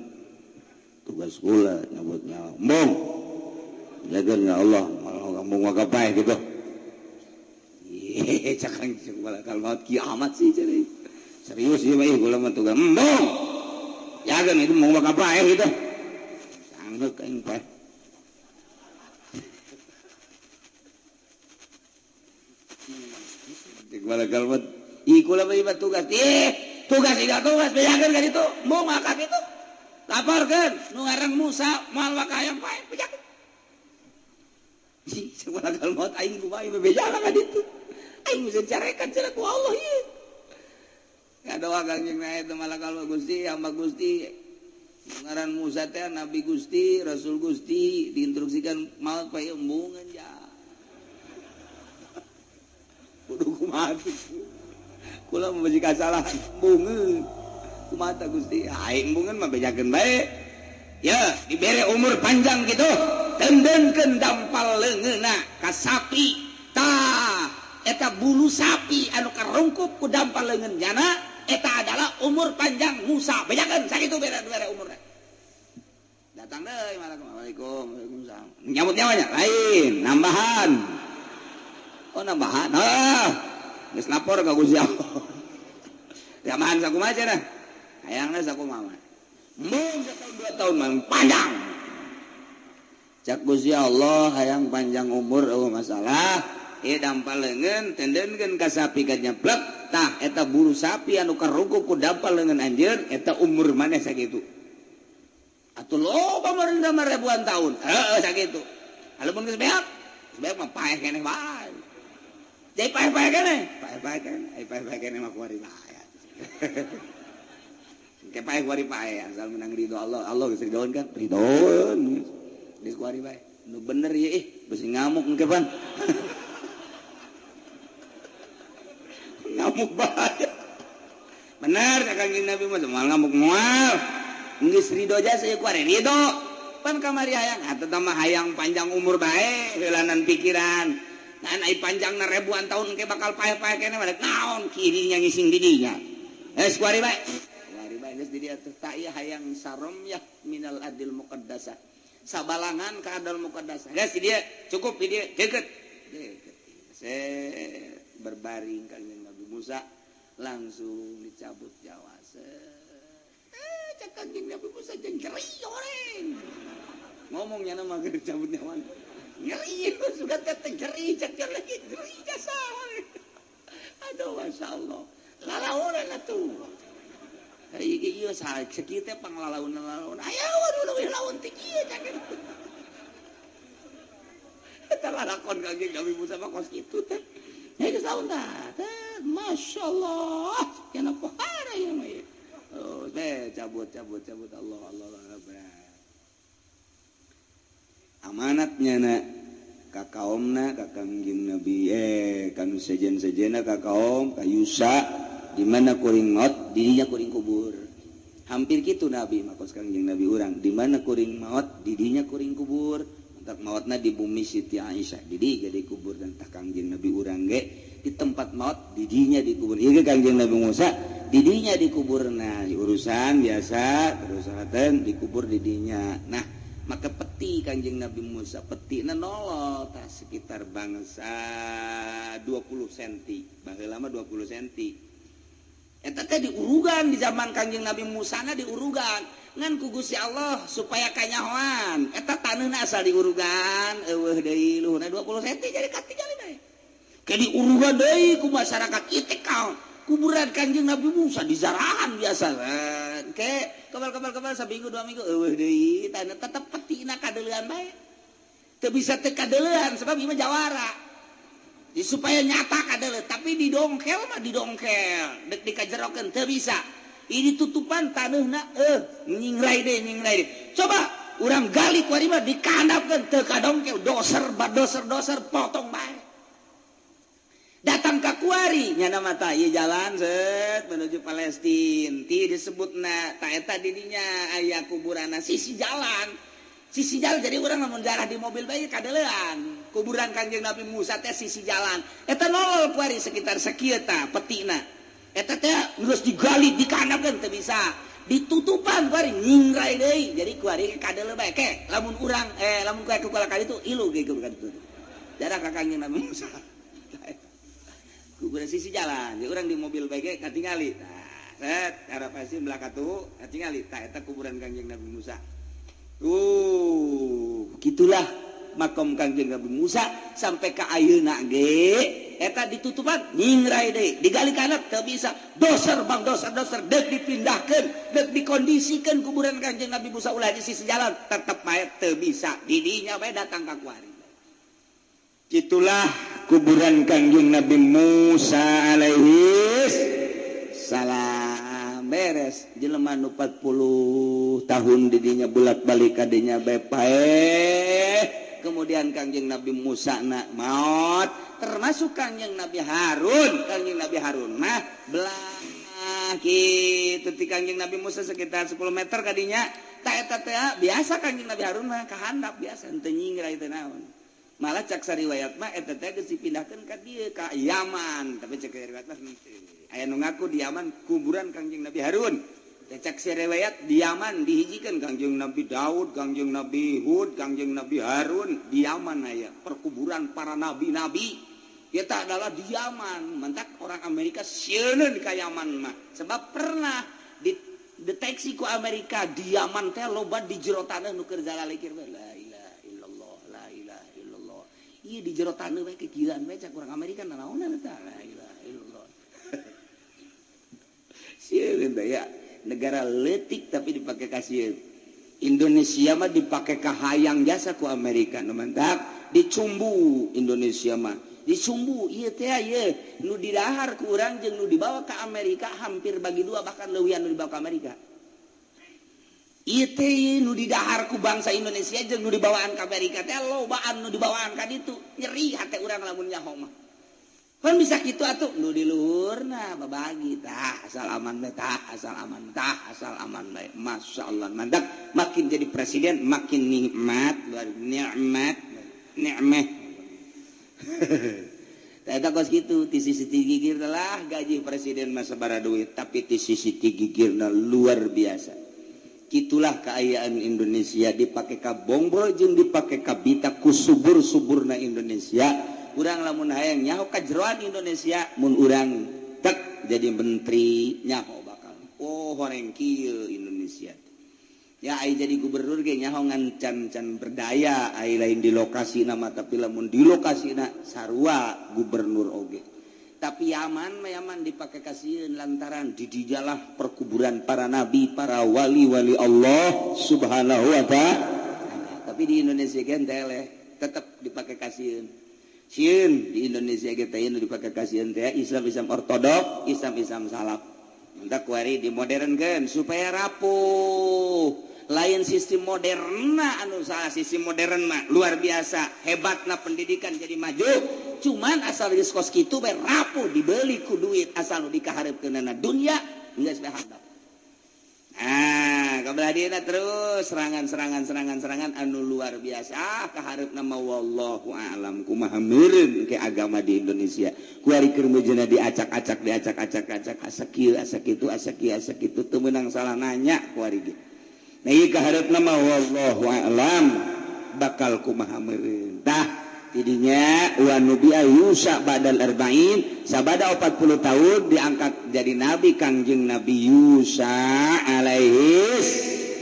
[SPEAKER 1] tugas kula nyebutnya mbong jaga Allah malah ngomong wakapai gitu cakang malakal maut kiamat sih jadi serius ya mah kula mah tuh embong jaga itu mau bakal apa gitu sanggeuk aing teh cek malakal maut kula mah tugas tugas bejakeun ka ditu mau maka kitu laporkeun nu ngaran Musa moal wakayang pae bejakeun si malakal maut aing kumaha bejakeun ka ditu aing bisa carekan cenah ku Allah ieu kadoa kangjeng na eta malakal maut Gusti hamba Gusti ngaran Musa teh nabi Gusti rasul Gusti diinstruksikan maut pae embungeun ja kudu kumaha kula mau biji kasalahan embungeun kumaha Gusti aing embungeun mah bejakeun bae ya dibere umur panjang gitu tendengkeun dampal leungeunna ka sapi tah eta bulu sapi anu karungkup ku dampal leungeunna eta adalah umur panjang Musa bejakeun sakitu bere umurna datang deui Assalamualaikum Waalaikumsalam nyambut nyawanya lain nambahan oh nambahan geus lapor ka Gusti Allah jamahan sakumaha cenah hayangna sakumaha mun setahun 2 tahun mah panjang cak Gusti Allah hayang panjang umur eueuh masalah dampal leungeun tendenkeun ka sapi ka nyeplek tah eta bulu sapi anu karungkup ku dampal leungeun anjeun eta umur maneh sakitu atuh loba merendah ribuan tahun heuh sakitu alamun geus beak mah paeh keneh bae jadi paeh keneh paeh keneh mah kuari bae ke paeh kuari paeh asal menang ridho Allah geus ridhoan kan ridhoan geus kuari bae nu bener ieu beusi ngamuk engke pan ngamuk bae bener kanjeng Nabi mah moal ngamuk moal geus ridho aja saya kuari ridho pan kamari hayang atuh mah hayang panjang umur bae heulanan pikiran nah ai panjangna ribuan tahun engke bakal paeh-paeh keneh balik naon kirinya ngising di dinya kuari bae geus di dieu teh ta ieu hayang saromyah minal adil muqaddasah sabalangan ka adal muqaddasah geus di dieu cukup di dieu deukeut berbaring kanjeng Nabi Musa langsung dicabut nyawa cek kanjeng Nabi Musa jeung geri oreng ngomongnya nama keur dicabut nyawa ngeri sudah teh geri cek lagi geri jasa aduh masyaallah lalaonan atuh ieu sakieu teh panglalaun aya waduh leuwih laun teh kieu cek eta lalakon kanjeng Nabi Musa mah kos kitu teh geus laun tah masyaallah kana pohara ya mah oh teh cabut Allah Rabbana amanatnya na ka kaumna ka kangjeng Nabi kanu sejen-sejena ka kaum ka Yusa di mana kuring maut di dinya kuring kubur hampir kitu Nabi makos kangjeng Nabi urang di mana kuring maut di dinya kuring kubur entak mautna di bumi Siti Aisyah di dieu jadi kubur dan tah kangjeng Nabi urang ge di tempat maut di dinya dikubur ieu ge kangjeng Nabi Musa di dinya dikuburna urusan biasa terus aten dikubur di dinya nah maka peti kanjeng Nabi Musa petina nolol tah sekitar bangsa 20 cm baheula mah 20 cm eta teh diurugan di zaman kanjeng Nabi Musa na diurugan ngan ku Gusti Allah supaya kanyahoan eta taneuna asal diurugan eueuh deui luhurna 20 cm jadi katingali bae ke diurugan deui ku masyarakat ieu kaon kuburan kanjeng Nabi Musa di zarahan biasa ke kebal sabinggu 2 minggu eueuh deui tah tetep petina kadeulean bae teu bisa teu kadeulean sebab ieu mah jawara supaya nyata kadeuleu tapi didongkel mah didongkel dek dikajerokeun teu bisa ini tutupan taneuhna nyingrai deui coba urang gali ku ari mah dikandapkeun teu kadongkel doser potong bae datang ka kuari nyana mata ieu jalan set menuju Palestina ti disebutna ta eta di dinya aya kuburanna sisi jalan jadi urang lamun jarah di mobil bae kadeulean kuburan kanjeng Nabi Musa teh sisi jalan eta nolol kuari sekitar sakieu tah petina eta teh geus digali dikanapkeun teu bisa ditutupan kuari nyingrai deui jadi kuari kadeuleu bae ke lamun urang lamun kuek kala kali itu ilu ge ka ditu jarah ka kanjeng Nabi Musa kuburan sisi jalan ya orang di mobil baik katingali arah pasti belakang tuh katingali eta kuburan Kangjeng Nabi Musa gitulah makom Kangjeng Nabi Musa sampai ke ayeuna ge eta ditutupan nyingrai deui digali kana teu bisa doser dek dipindahkeun dek dikondisikan kuburan Kangjeng Nabi Musa ulah di sisi jalan tetep mayat teu bisa didinya bae datang ka kuari gitulah kuburan Kangjeng Nabi Musa alaihi salam beres jelema nu 40 tahun didinya bolak-balik kadinya bae pae kemudian Kangjeng Nabi Musa nak maut termasuk Kangjeng Nabi Harun mah belah kitu ti Kangjeng Nabi Musa sekitar 10 meter kadinya ta eta teh biasa Kangjeng Nabi Harun mah kahandap biasa teu nyingrai teh naon malah cak sariwayat mah eta teh geus dipindahkeun ka dieu ka Yaman tapi cak sariwayat mah aya nu ngaku di Yaman kuburan Kangjeng Nabi Harun cak sariwayat di Yaman dihijikeun Kangjeng Nabi Daud, Kangjeng Nabi Hud, Kangjeng Nabi Harun di Yaman aya perkuburan para nabi-nabi. Eta adalah di Yaman. Mentak orang Amerika sieun ka Yaman mah. Sebab pernah dideteksi ku Amerika di Yaman teh loba di jero taneuh nu keur jalalikir la ilaha illallah la ilaha illallah. Ieu di jero taneuh we kekieuan we cak urang Amerika nanaonan eta la ilaha illallah. Sieun teh ya. Negara letik tapi dipakai kasih Indonesia mah dipakai kahayang jasa ku Amerika mantap dicumbu Indonesia mah dicumbu ieu teh ieu nu didahar ku urang jeung nu dibawa ke Amerika hampir bagi dua bahkan leuwian nu dibawa ke Amerika ieu teh nu didahar ku bangsa Indonesia jeung nu dibawaan ke Amerika teh lobaan nu dibawaan ka ditu nyeri hate urang lamun nyaho mah kan bisa gitu atuh nu di luhurna babagi tah asal aman bae masyaallah mandak makin jadi presiden makin nikmat eta kos kitu ti sisi gigir lah gaji presiden mah sabaraha duit tapi ti sisi gigirna luar biasa gitulah keayaan Indonesia dipake ka bongbol jeung dipake ka bita ku subur-suburna Indonesia urang lamun hayang nyaho ka jeroan Indonesia mun urang tek jadi menteri nyaho bakal horeng kieu Indonesia ya ai jadi gubernur ge nyaho ngan can berdaya ai lain di lokasi nama tapi lamun di lokasina sarua gubernur oge tapi Yaman dipake kasieun lantaran di dijalah perkuburan para nabi para wali-wali Allah subhanahu wa ta'ala tapi di Indonesia ge teh tetep dipake kasieun sieun di Indonesia kita ini dipakai kasihan teh Islam ortodok Islam salaf minta kuari dimodernkeun supaya rapuh lain sistem moderna anu salah sistem modern mah luar biasa hebatna pendidikan jadi maju cuman asal geus kos kitu bae rapuh dibeli ku duit asal nu dikaharepkeunana dunya geus bae handap kabelah dina terus serangan anu luar biasa kaharep nama wallahu a'lam kumaha meureun ke agama di Indonesia kuari keur meujeuna diacak-acak asa kieu asa kitu teu meunang salah nanya kuari ge nah ieu kaharep nama wallahu a'lam bakal kumaha meureun tah tidinya wa nubiya Yusa badal arba'in sabada 40 tahun diangkat jadi nabi Kangjeng Nabi Yusa alaihi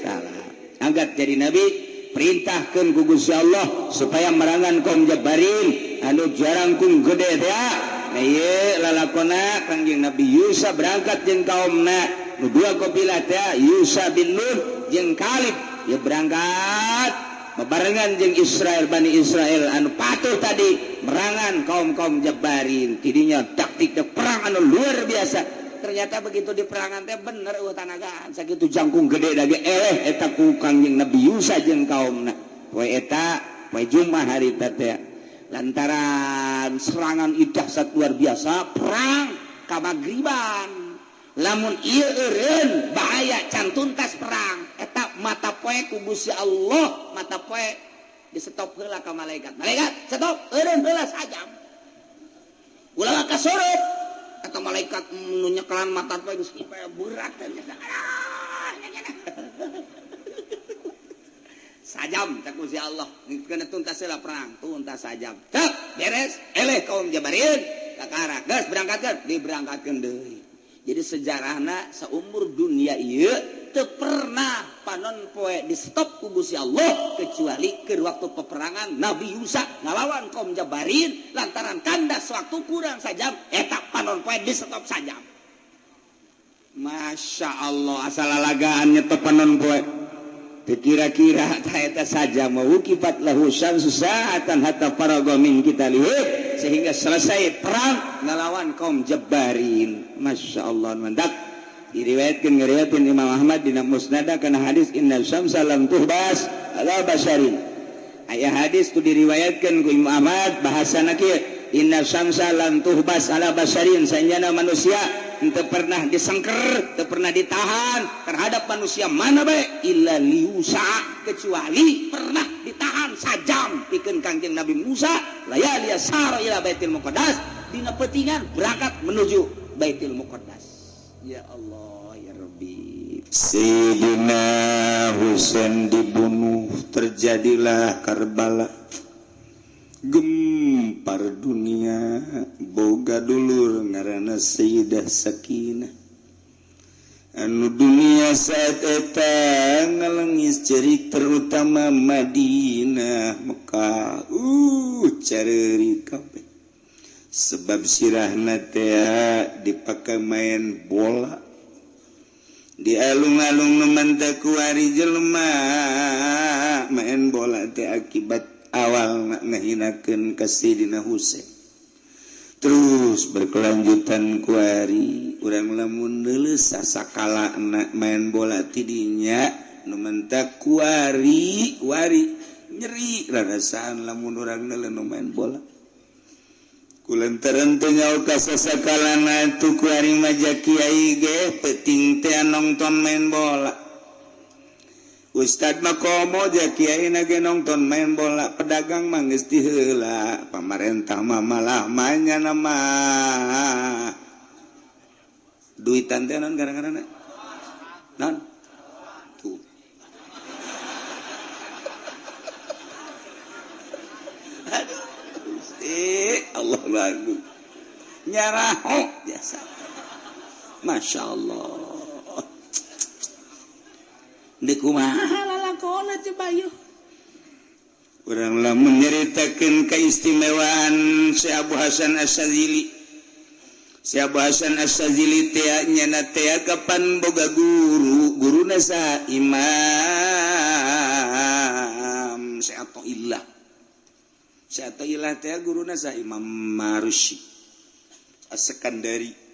[SPEAKER 1] salam angkat jadi nabi perintahkeun ku Gusti Allah supaya merangan kaum Jabarin anu jarangkung gede teh nah ieu lalakonna Kangjeng Nabi Yusa berangkat jeung kaumna nu dua kabilah teh Yusa bin Nun jeung Kalib ieu berangkat bebarengan jeung Bani Israel anu patuh tadi merangan kaum Jabarin tidinya taktik perang anu luar biasa ternyata begitu di perangan teh bener tanagaan sakitu jangkung gede dage eta ku Kangjeng Nabi Yusa jeung kaumna poe eta poe Jumat hari teh lantaran serangan dahsyat luar biasa perang ka magriban lamun ieu eureun bahaya can tuntas perang eta mata poe ku Gusti Allah mata poe disetop heula ka malaikat stop eureun heula sajam ulah kasorot eta malaikat nu nyekelan mata poe geus kieu berat sajam tak Gusti Allah kena tuntas heula perang tuntas sajam cek beres eleh kaum Jabarin kakara geus berangkatkeun diberangkatkeun deui. Jadi sejarahna seumur dunia ieu teu pernah panon poe di stop ku Gusti Allah kecuali ke waktu peperangan Nabi Musa ngalawan kaum Jabarin lantaran kandas waktu kurang sajam eta panon poe di stop sajam. Masya Allah asal alagaan nyetop panon poe. Kira-kira eta saja mau kipat lahu syamsu sa'atan hatta faraga min qitalihi sehingga selesai perang ngalawan kaum Jabarin. Masya Allah mantap. Diriwayatkan Imam Ahmad dina musnada kana hadis inna syamsa lam tuhbas ala basharin. Aya hadis tu diriwayatkan ku Imam Ahmad bahasana kieu inna syamsa lam tuhbas ala basharin sanjana manusia teu pernah disengker, teu pernah ditahan terhadap manusia mana bae illa liusa kecuali pernah ditahan sajam pikeun Kangjeng Nabi Musa layali asara ila Baitul Muqaddas dina peutingan berangkat menuju Baitul Muqaddas. Ya Allah ya Rabbi. Sayyidina Husain dibunuh, terjadilah Karbala. Gempar dunia, boga dulur ngaranna Sayyidah Sakinah. Anu dunia saat eta ngalengis cerik terutama Madinah, Mekah, careurik kabeh. Sebab sirahna teh dipakai main bola. Di alung-alung nemantak kuari jelema main bola teh akibat awal ngahinakeun ka Sayyidina Husain. Terus berkelanjutan kuari urang lamun leuleus sasakala main bola ti dinya nu mentak kuari nyeri rasaan lamun urang neuleuh main bola. Kulantaran teu nyaho ka sasakalana tu kuari maja kiai ge peuting teh nongton main bola. Ustad mah komo ja kiai na ge nongton main bola, pedagang mah geus ti heula, pamarentah mah malah manya nama duitan teh naon gara-garana? Naon? Tuh. Aduh, Gusti Allah bagus. Nyaraho biasa. Masya Allah. Deuk kumaha lalakonna coba yeuh. Urang lamun nyaritakeun keistimewaan Si Abu Hasan Asyadzili. Si Abu Hasan Asyadzili teh nyana teh kapan boga guruna sa Imam Si Athaillah. Si Athaillah teh guruna sa Imam Marusi As-Sekandari.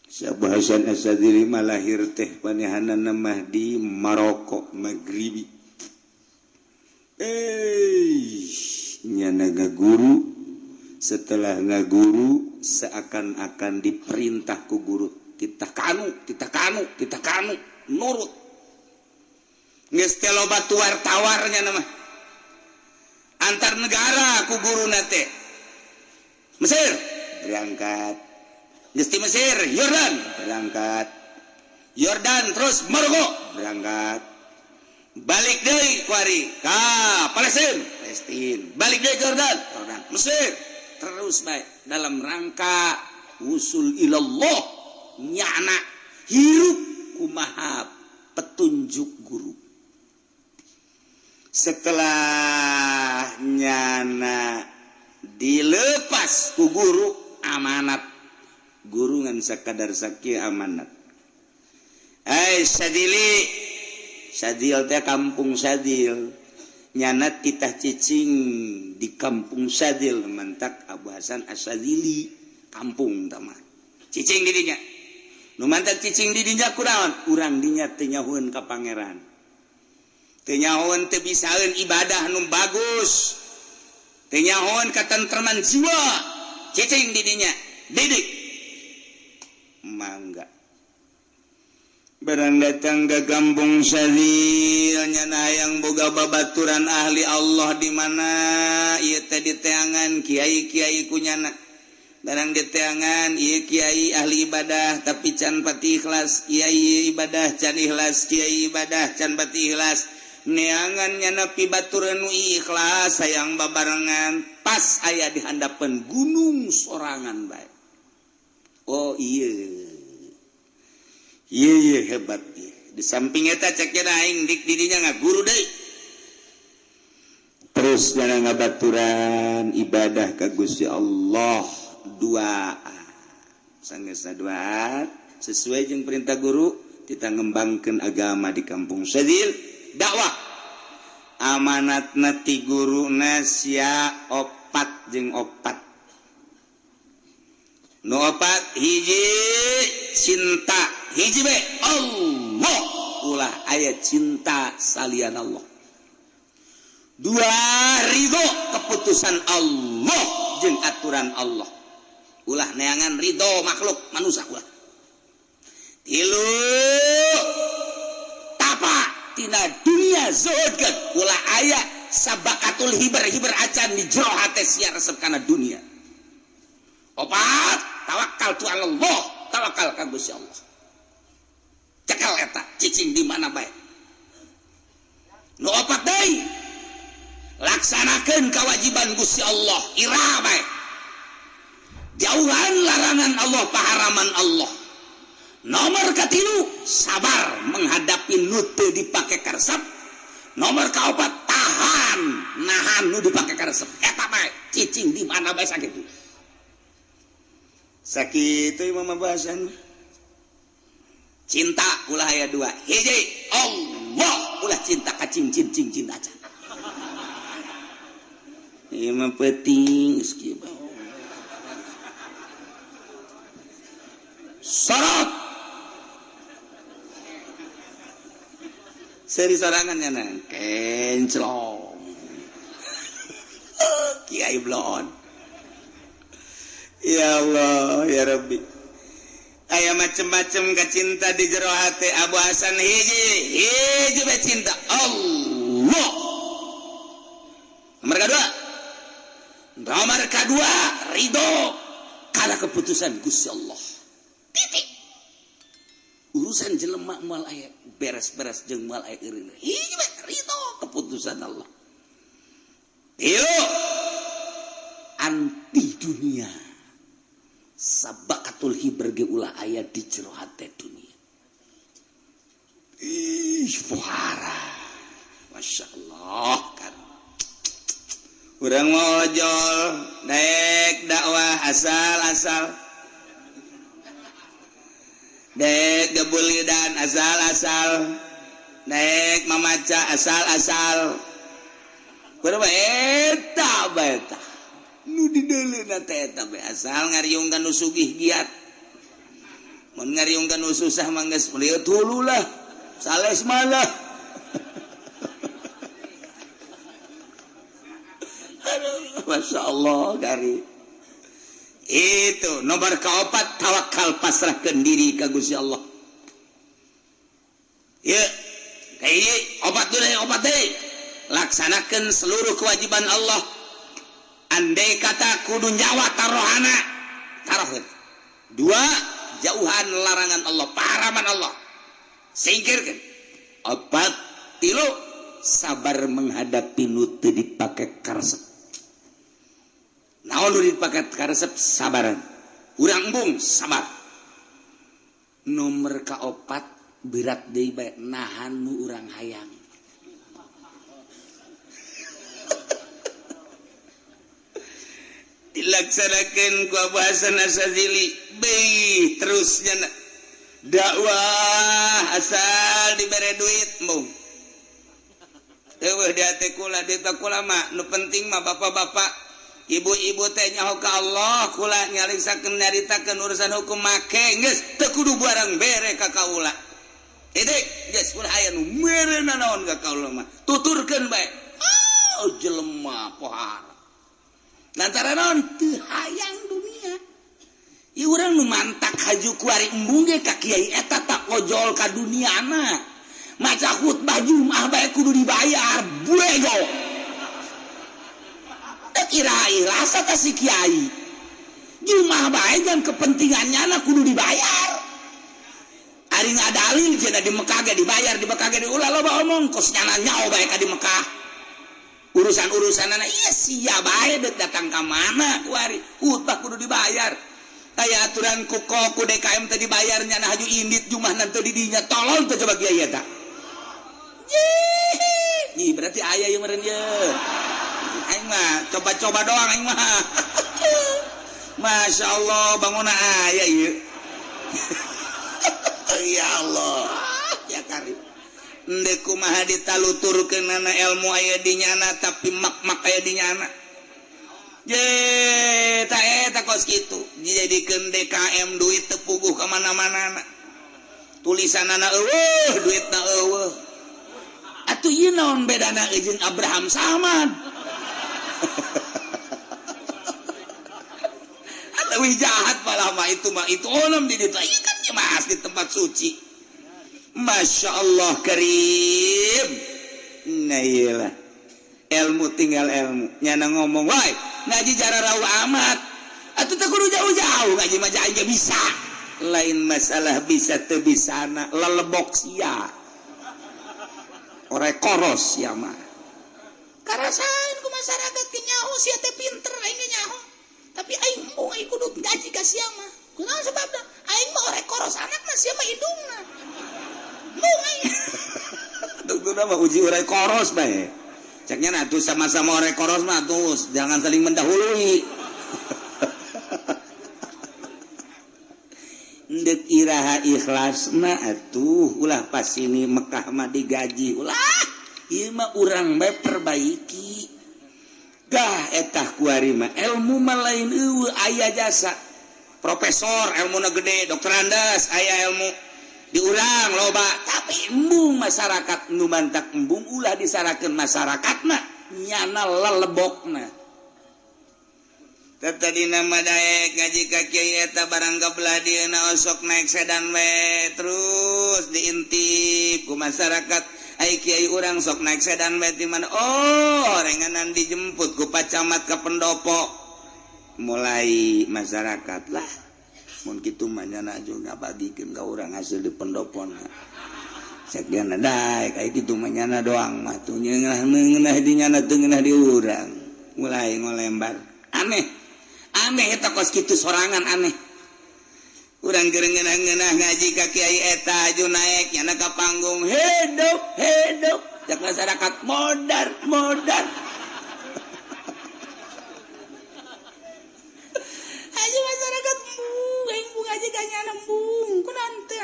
[SPEAKER 1] Si Abu Hasan Asyadzili malahir teh panehanana mah di Maroko Maghribi. Nyana ngaguru, setelah ngaguru seakan-akan diperintah ku guru kita kanu nurut. Geus teh loba tuar-tawarnya nama antar negara ku guruna teh. Mesir berangkat. Di Mesir, Yordan berangkat. Yordan terus Maroko berangkat. Balik deui kuari ka Palestina. Balik deui ke Yordan. Mesir terus baik dalam rangka usul ilallah nyana hirup kumaha petunjuk guru. Setelah nyana dilepas ku guru amanat guru ngan sakadar sakieu amanat. Sadil teh kampung Sadil. Nyana titah cicing di kampung Sadil mantak Abu Hasan Asyadzili kampung tama. Cicing di dinya. Nu mantak cicing di dinya kunaon? Urang dinya teu nyahoeun ka pangeran. Teu nyahoeun teu bisaeun ibadah nu bagus. Teu nyahoeun katentreman jiwa. Cicing di dinya. Didik mangga barang datang ke kampung Sadil nyana yang boga babaturan ahli Allah di mana ieu teh diteangan kiai-kiai kunyana barang diteangan ieu kiai ahli ibadah tapi can pati ikhlas kiai ibadah can ikhlas kiai ibadah can pati ikhlas neangannya nepi baturan nu ikhlas sayang babarengan pas aya di handapan gunung sorangan bae. Oh iya hebat dia. Di samping eta cek aing dik didinya ngaguru deui. Terus jangan ngabaturan ibadah ka Gusti Allah doa. Sangeusna doa sesuai jeung perintah guru kita ngembangkeun agama di kampung Sadil dakwah. Amanatna ti guruna sia opat jeung opat. Nu opat hiji cinta, hiji be Allah. Ulah aya cinta salian Allah. Dua ridho keputusan Allah jeung aturan Allah. Ulah neangan ridho makhluk manusia ulah. Tilu tapa tina dunia zuhud ulah aya sabakatul hiber acan di jero hate sia resep kana dunia. Opat tawakal tu Allah, tawakal ka Gusti Allah. Cekal eta cicing di mana bae. Nu opat deui laksanakeun kewajiban Gusti Allah ira bae. Jauhan larangan Allah, paharaman Allah. Nomor katilu sabar menghadapi nu teu dipake karesep. Nomor kaopat tahan nahan nu dipake karesep. Eta bae cicing di mana bae sakitu. Sakitu imam bahasan. Cinta ulah aya dua. Hiji Allah ulah cinta ka cing cinta aja. Ieu mah penting geus kieu. Sorot seri sorangannya nang kenclong Kiai Blon. Ya Allah ya Rabbi, aya macem-macem kacinta di jero hati Abu Hasan. Hiji be cinta Allah. Nomor kedua ridho karena keputusan Gusti Allah. Titik. Urusan jelema moal aya beres-beres jeung moal aya eureun. Hiji be ridho keputusan Allah. Tilu anti dunia. Sabakatul hiber ge ulah aya di jero hate dunia. Fuhara. Masya Allah kan. Urang mau ojol daek dakwah asal-asal. Daek gebulidan asal-asal. Daek mamaca asal-asal. Kudu eta beta. Nu di deuleuna teh eta be asal ngariungkan nu sugih giat. Mun ngariungkan nu susah mah geus lieu hulu lah. Sales malah. Masya Allah gari. Itu nomor keempat tawakal pasrahkan diri ka Gusti Allah. Ya, kayak obat deh. Laksanakan seluruh kewajiban Allah. Andai kata kudu nyawa tarohana tarohkeun. Dua, jauhan larangan Allah, paharaman Allah. Singkirkan. Opat, tilu, sabar menghadapi nu teu dipake karesep. Naon nu dipake karesep sabaran. Urang embung sabar. Nomor kaopat berat deui bae nahan nu urang hayang. Dilaksanakan ku Abu Hasan Asyadzili bae terusnya dakwah asal dibere duit embung. Eueuh di hate kula di kula mah nu penting mah bapak-bapak ibu-ibu teh nyaho ka Allah kula nyariksakeun nyaritakeun urusan hukum make geus teu kudu barang bere ka kaula. Edek geus ulah aya nu merena naon ka kaula mah tuturkeun bae. Oh jelema pohara. Lantaran naon teu hayang dunia. Ieu urang nu mantak haju ku ari embung ge ka kiai eta tak ojol ka duniana. Maca khutbah Jumat bae kudu dibayar, buego. Kira-kira rasa ta si kiai Jumat bae dan kepentingannya kudu dibayar. ari ngadalil cenah di Mekah ge dibayar di Mekah ge ulah loba omong kosnya nyaho bae ka di Mekah urusan-urusanana iya sia bae deuk datang ka mana kuari hutbah kudu dibayar aya aturan ku DKM teh dibayarnya na haju indit jumahna teu di dinya tolol teh coba kieu eta ih berarti aya ieu meureun ye aing mah coba-coba doang aing mah Masya Allah bangunna aya ieu ya Allah ya karim endek kumaha ditaluturkeunana ilmu aya di nyana tapi mak-mak aya di nyana je eta kos kitu dijadikeun DKM duit teu puguh ka mana-mana tulisanana eueuh duitna eueuh atuh ieu naon bedana jeung Abraham Samad leuwih jahat malah mah itu onom di ditu ieu kan mas di tempat suci Masya Allah karim nah iyalah ilmu tinggal ilmu nyana ngomong woi ngaji jararau amat atuh teh kudu jauh-jauh ngaji mah aja bisa lain masalah bisa teu bisana lelebok sia ore koros ya mah karasain ku masyarakat ke nyaho sia teh pinter aing nyaho tapi aing mau aing kudu gaji ka sia mah kunaon sababna aing mah ore koros anakna sia mah hidungna mung aing duguna mah uji ore koros bae ceknya nah tuh sama-sama ore koros mah tuh jangan saling mendahului ndek iraha ikhlasna atuh ulah pas ini Mekah mah digaji ulah ieu mah urang bae perbaiki gah etah kuari mah ilmu mah lain eueuh aya jasa profesor ilmuna gede dokter andas aya ilmu diurang loba tapi embung masyarakat nu bantak embung ulah disarakeun masyarakatna nyana lelebokna tadi nama daek ngaji ka kiai eta barang gabelah dieuna osok naik sedan we terus diintip ku masyarakat ai kiai urang sok naik sedan we di mana oh renganan dijemput ku pacamat ka pendopo mulai masyarakat lah mun kitu mah nyana juga bagikeun ka urang hasil di pendopona sakian daek ai kitu mah nyana doang mah tuh ngeunah di nyana teu ngeunah di urang mulai ngolembar aneh eta kos kitu sorangan aneh urang keur ngeunah-ngeunah ngaji ka kiai eta aju naek nyana ka panggung hidup jak masyarakat modar aja masyarakat embung ngaji ka nyana embung kunaon teu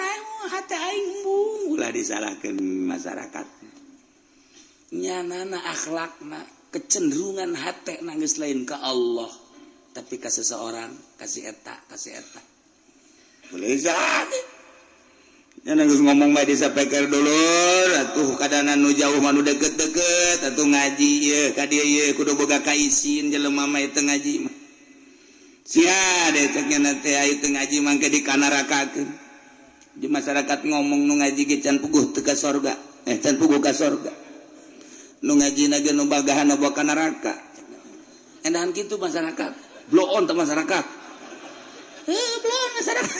[SPEAKER 1] hate aing embung ulah disalahkeun masyarakat nyanana akhlakna kecenderungan hate nangis lain ka Allah tapi ka seseorang kasih eta boleh jadi nyana geus ngomong bae disampaikan dulur atuh kadana nu jauh mah nu deket-deket atuh ngaji ieu ka dieu ieu kudu boga kaisin jelema mah teu ngaji mah sia deh ceknya nanti ayu teu ngaji mangke dikanarakakeun di masyarakat ngomong nu ngaji ge can puguh teu ka sorga can puguh ka sorga nu ngajina ge nu bagahan boga ka neraka endahan kitu masyarakat blow on teh masyarakat blow on masyarakat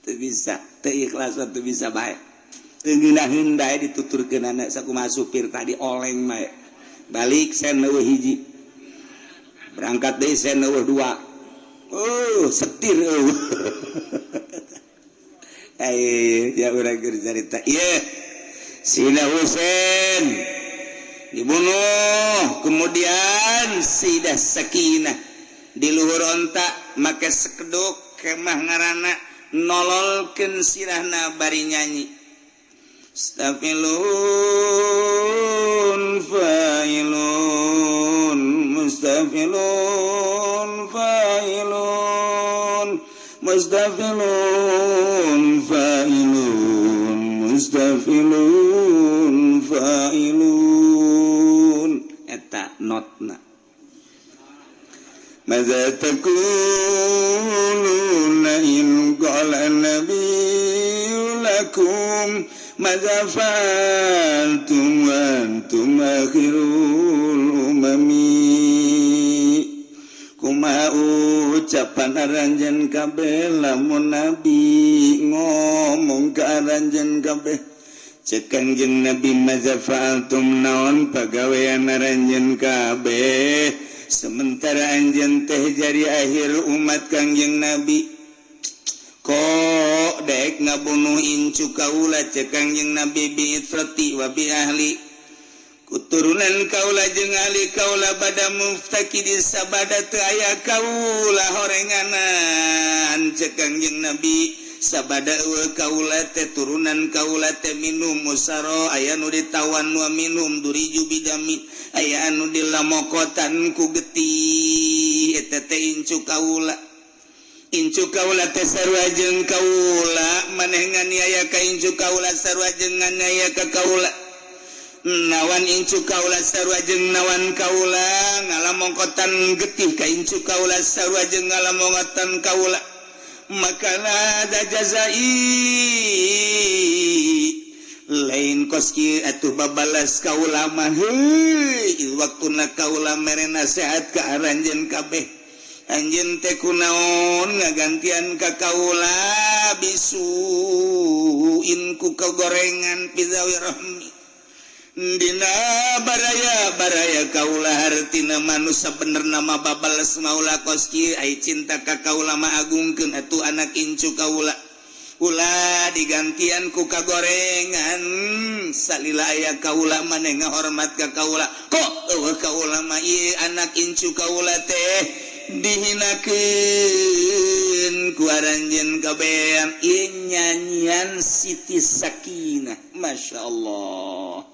[SPEAKER 1] teu bisa teu ikhlas teu bisa bae teu ngeunaheun bae dituturkeunana sakumaha supir tadi oleng bae balik sen eueuh hiji berangkat deui sen eueuh dua setir eueuh ya urang keur carita ieu Sina Husein dibunuh kemudian Sayyidah Sakinah di luhur onta make sekeduk kemah ngaranna nololkeun sirahna bari nyanyi Stafilun failun mustafilun failun mustafilun failun mustafilun failun eta notna Maza taquluna in qala nabiyyu lakum Maza fa'altum wa antum akhirul umami ucapan aranjen kabeh lamun nabi ngomong ka aranjen kabeh cek Kangjeng Nabi mazafa'altum naon pagawean aranjen kabeh sementara anjen teh jari akhir umat Kangjeng Nabi kok dek ngabunuh incu kaula cek Kangjeng Nabi bi itrati wa bi ahli kuturunan kaula jeung ahli kaula bada muftaki di sabada teu aya kaula horenganan cek Kangjeng Nabi sabada eueuh kaula teh turunan kaula teh minum musaro aya nu ditawan wa minum duriju bidami aya anu dilamokotan ku getih eta teh incu kaula teh sarua jeung kaula maneh nganiaya ka incu kaula sarua jeung nganiaya ka kaula nawan incu kaula sarua jeung nawan kaula ngalamongkotan getih ka incu kaula sarua jeung ngalamongkotan kaula maka ada jazai lain koski atuh babalas kaula mah heuy waktuna kaula mere nasehat ka aranjeun kabeh anjeun teh kunaon ngagantian ka kaula bisuin ku kagorengan pizawi rahmi dina baraya kaula hartina manusia bener nama babalas maula koski ai cinta ka kaula ma agungkeun atuh anak incu kaula ulah digantian ku kagorengan salila aya kaula maneh ngahormat ka kaula kok eueuh kaula mah ieu anak incu kaula teh dihinakeun ku aranjeun kabean ieu nyanyian Siti Sakinah masyaallah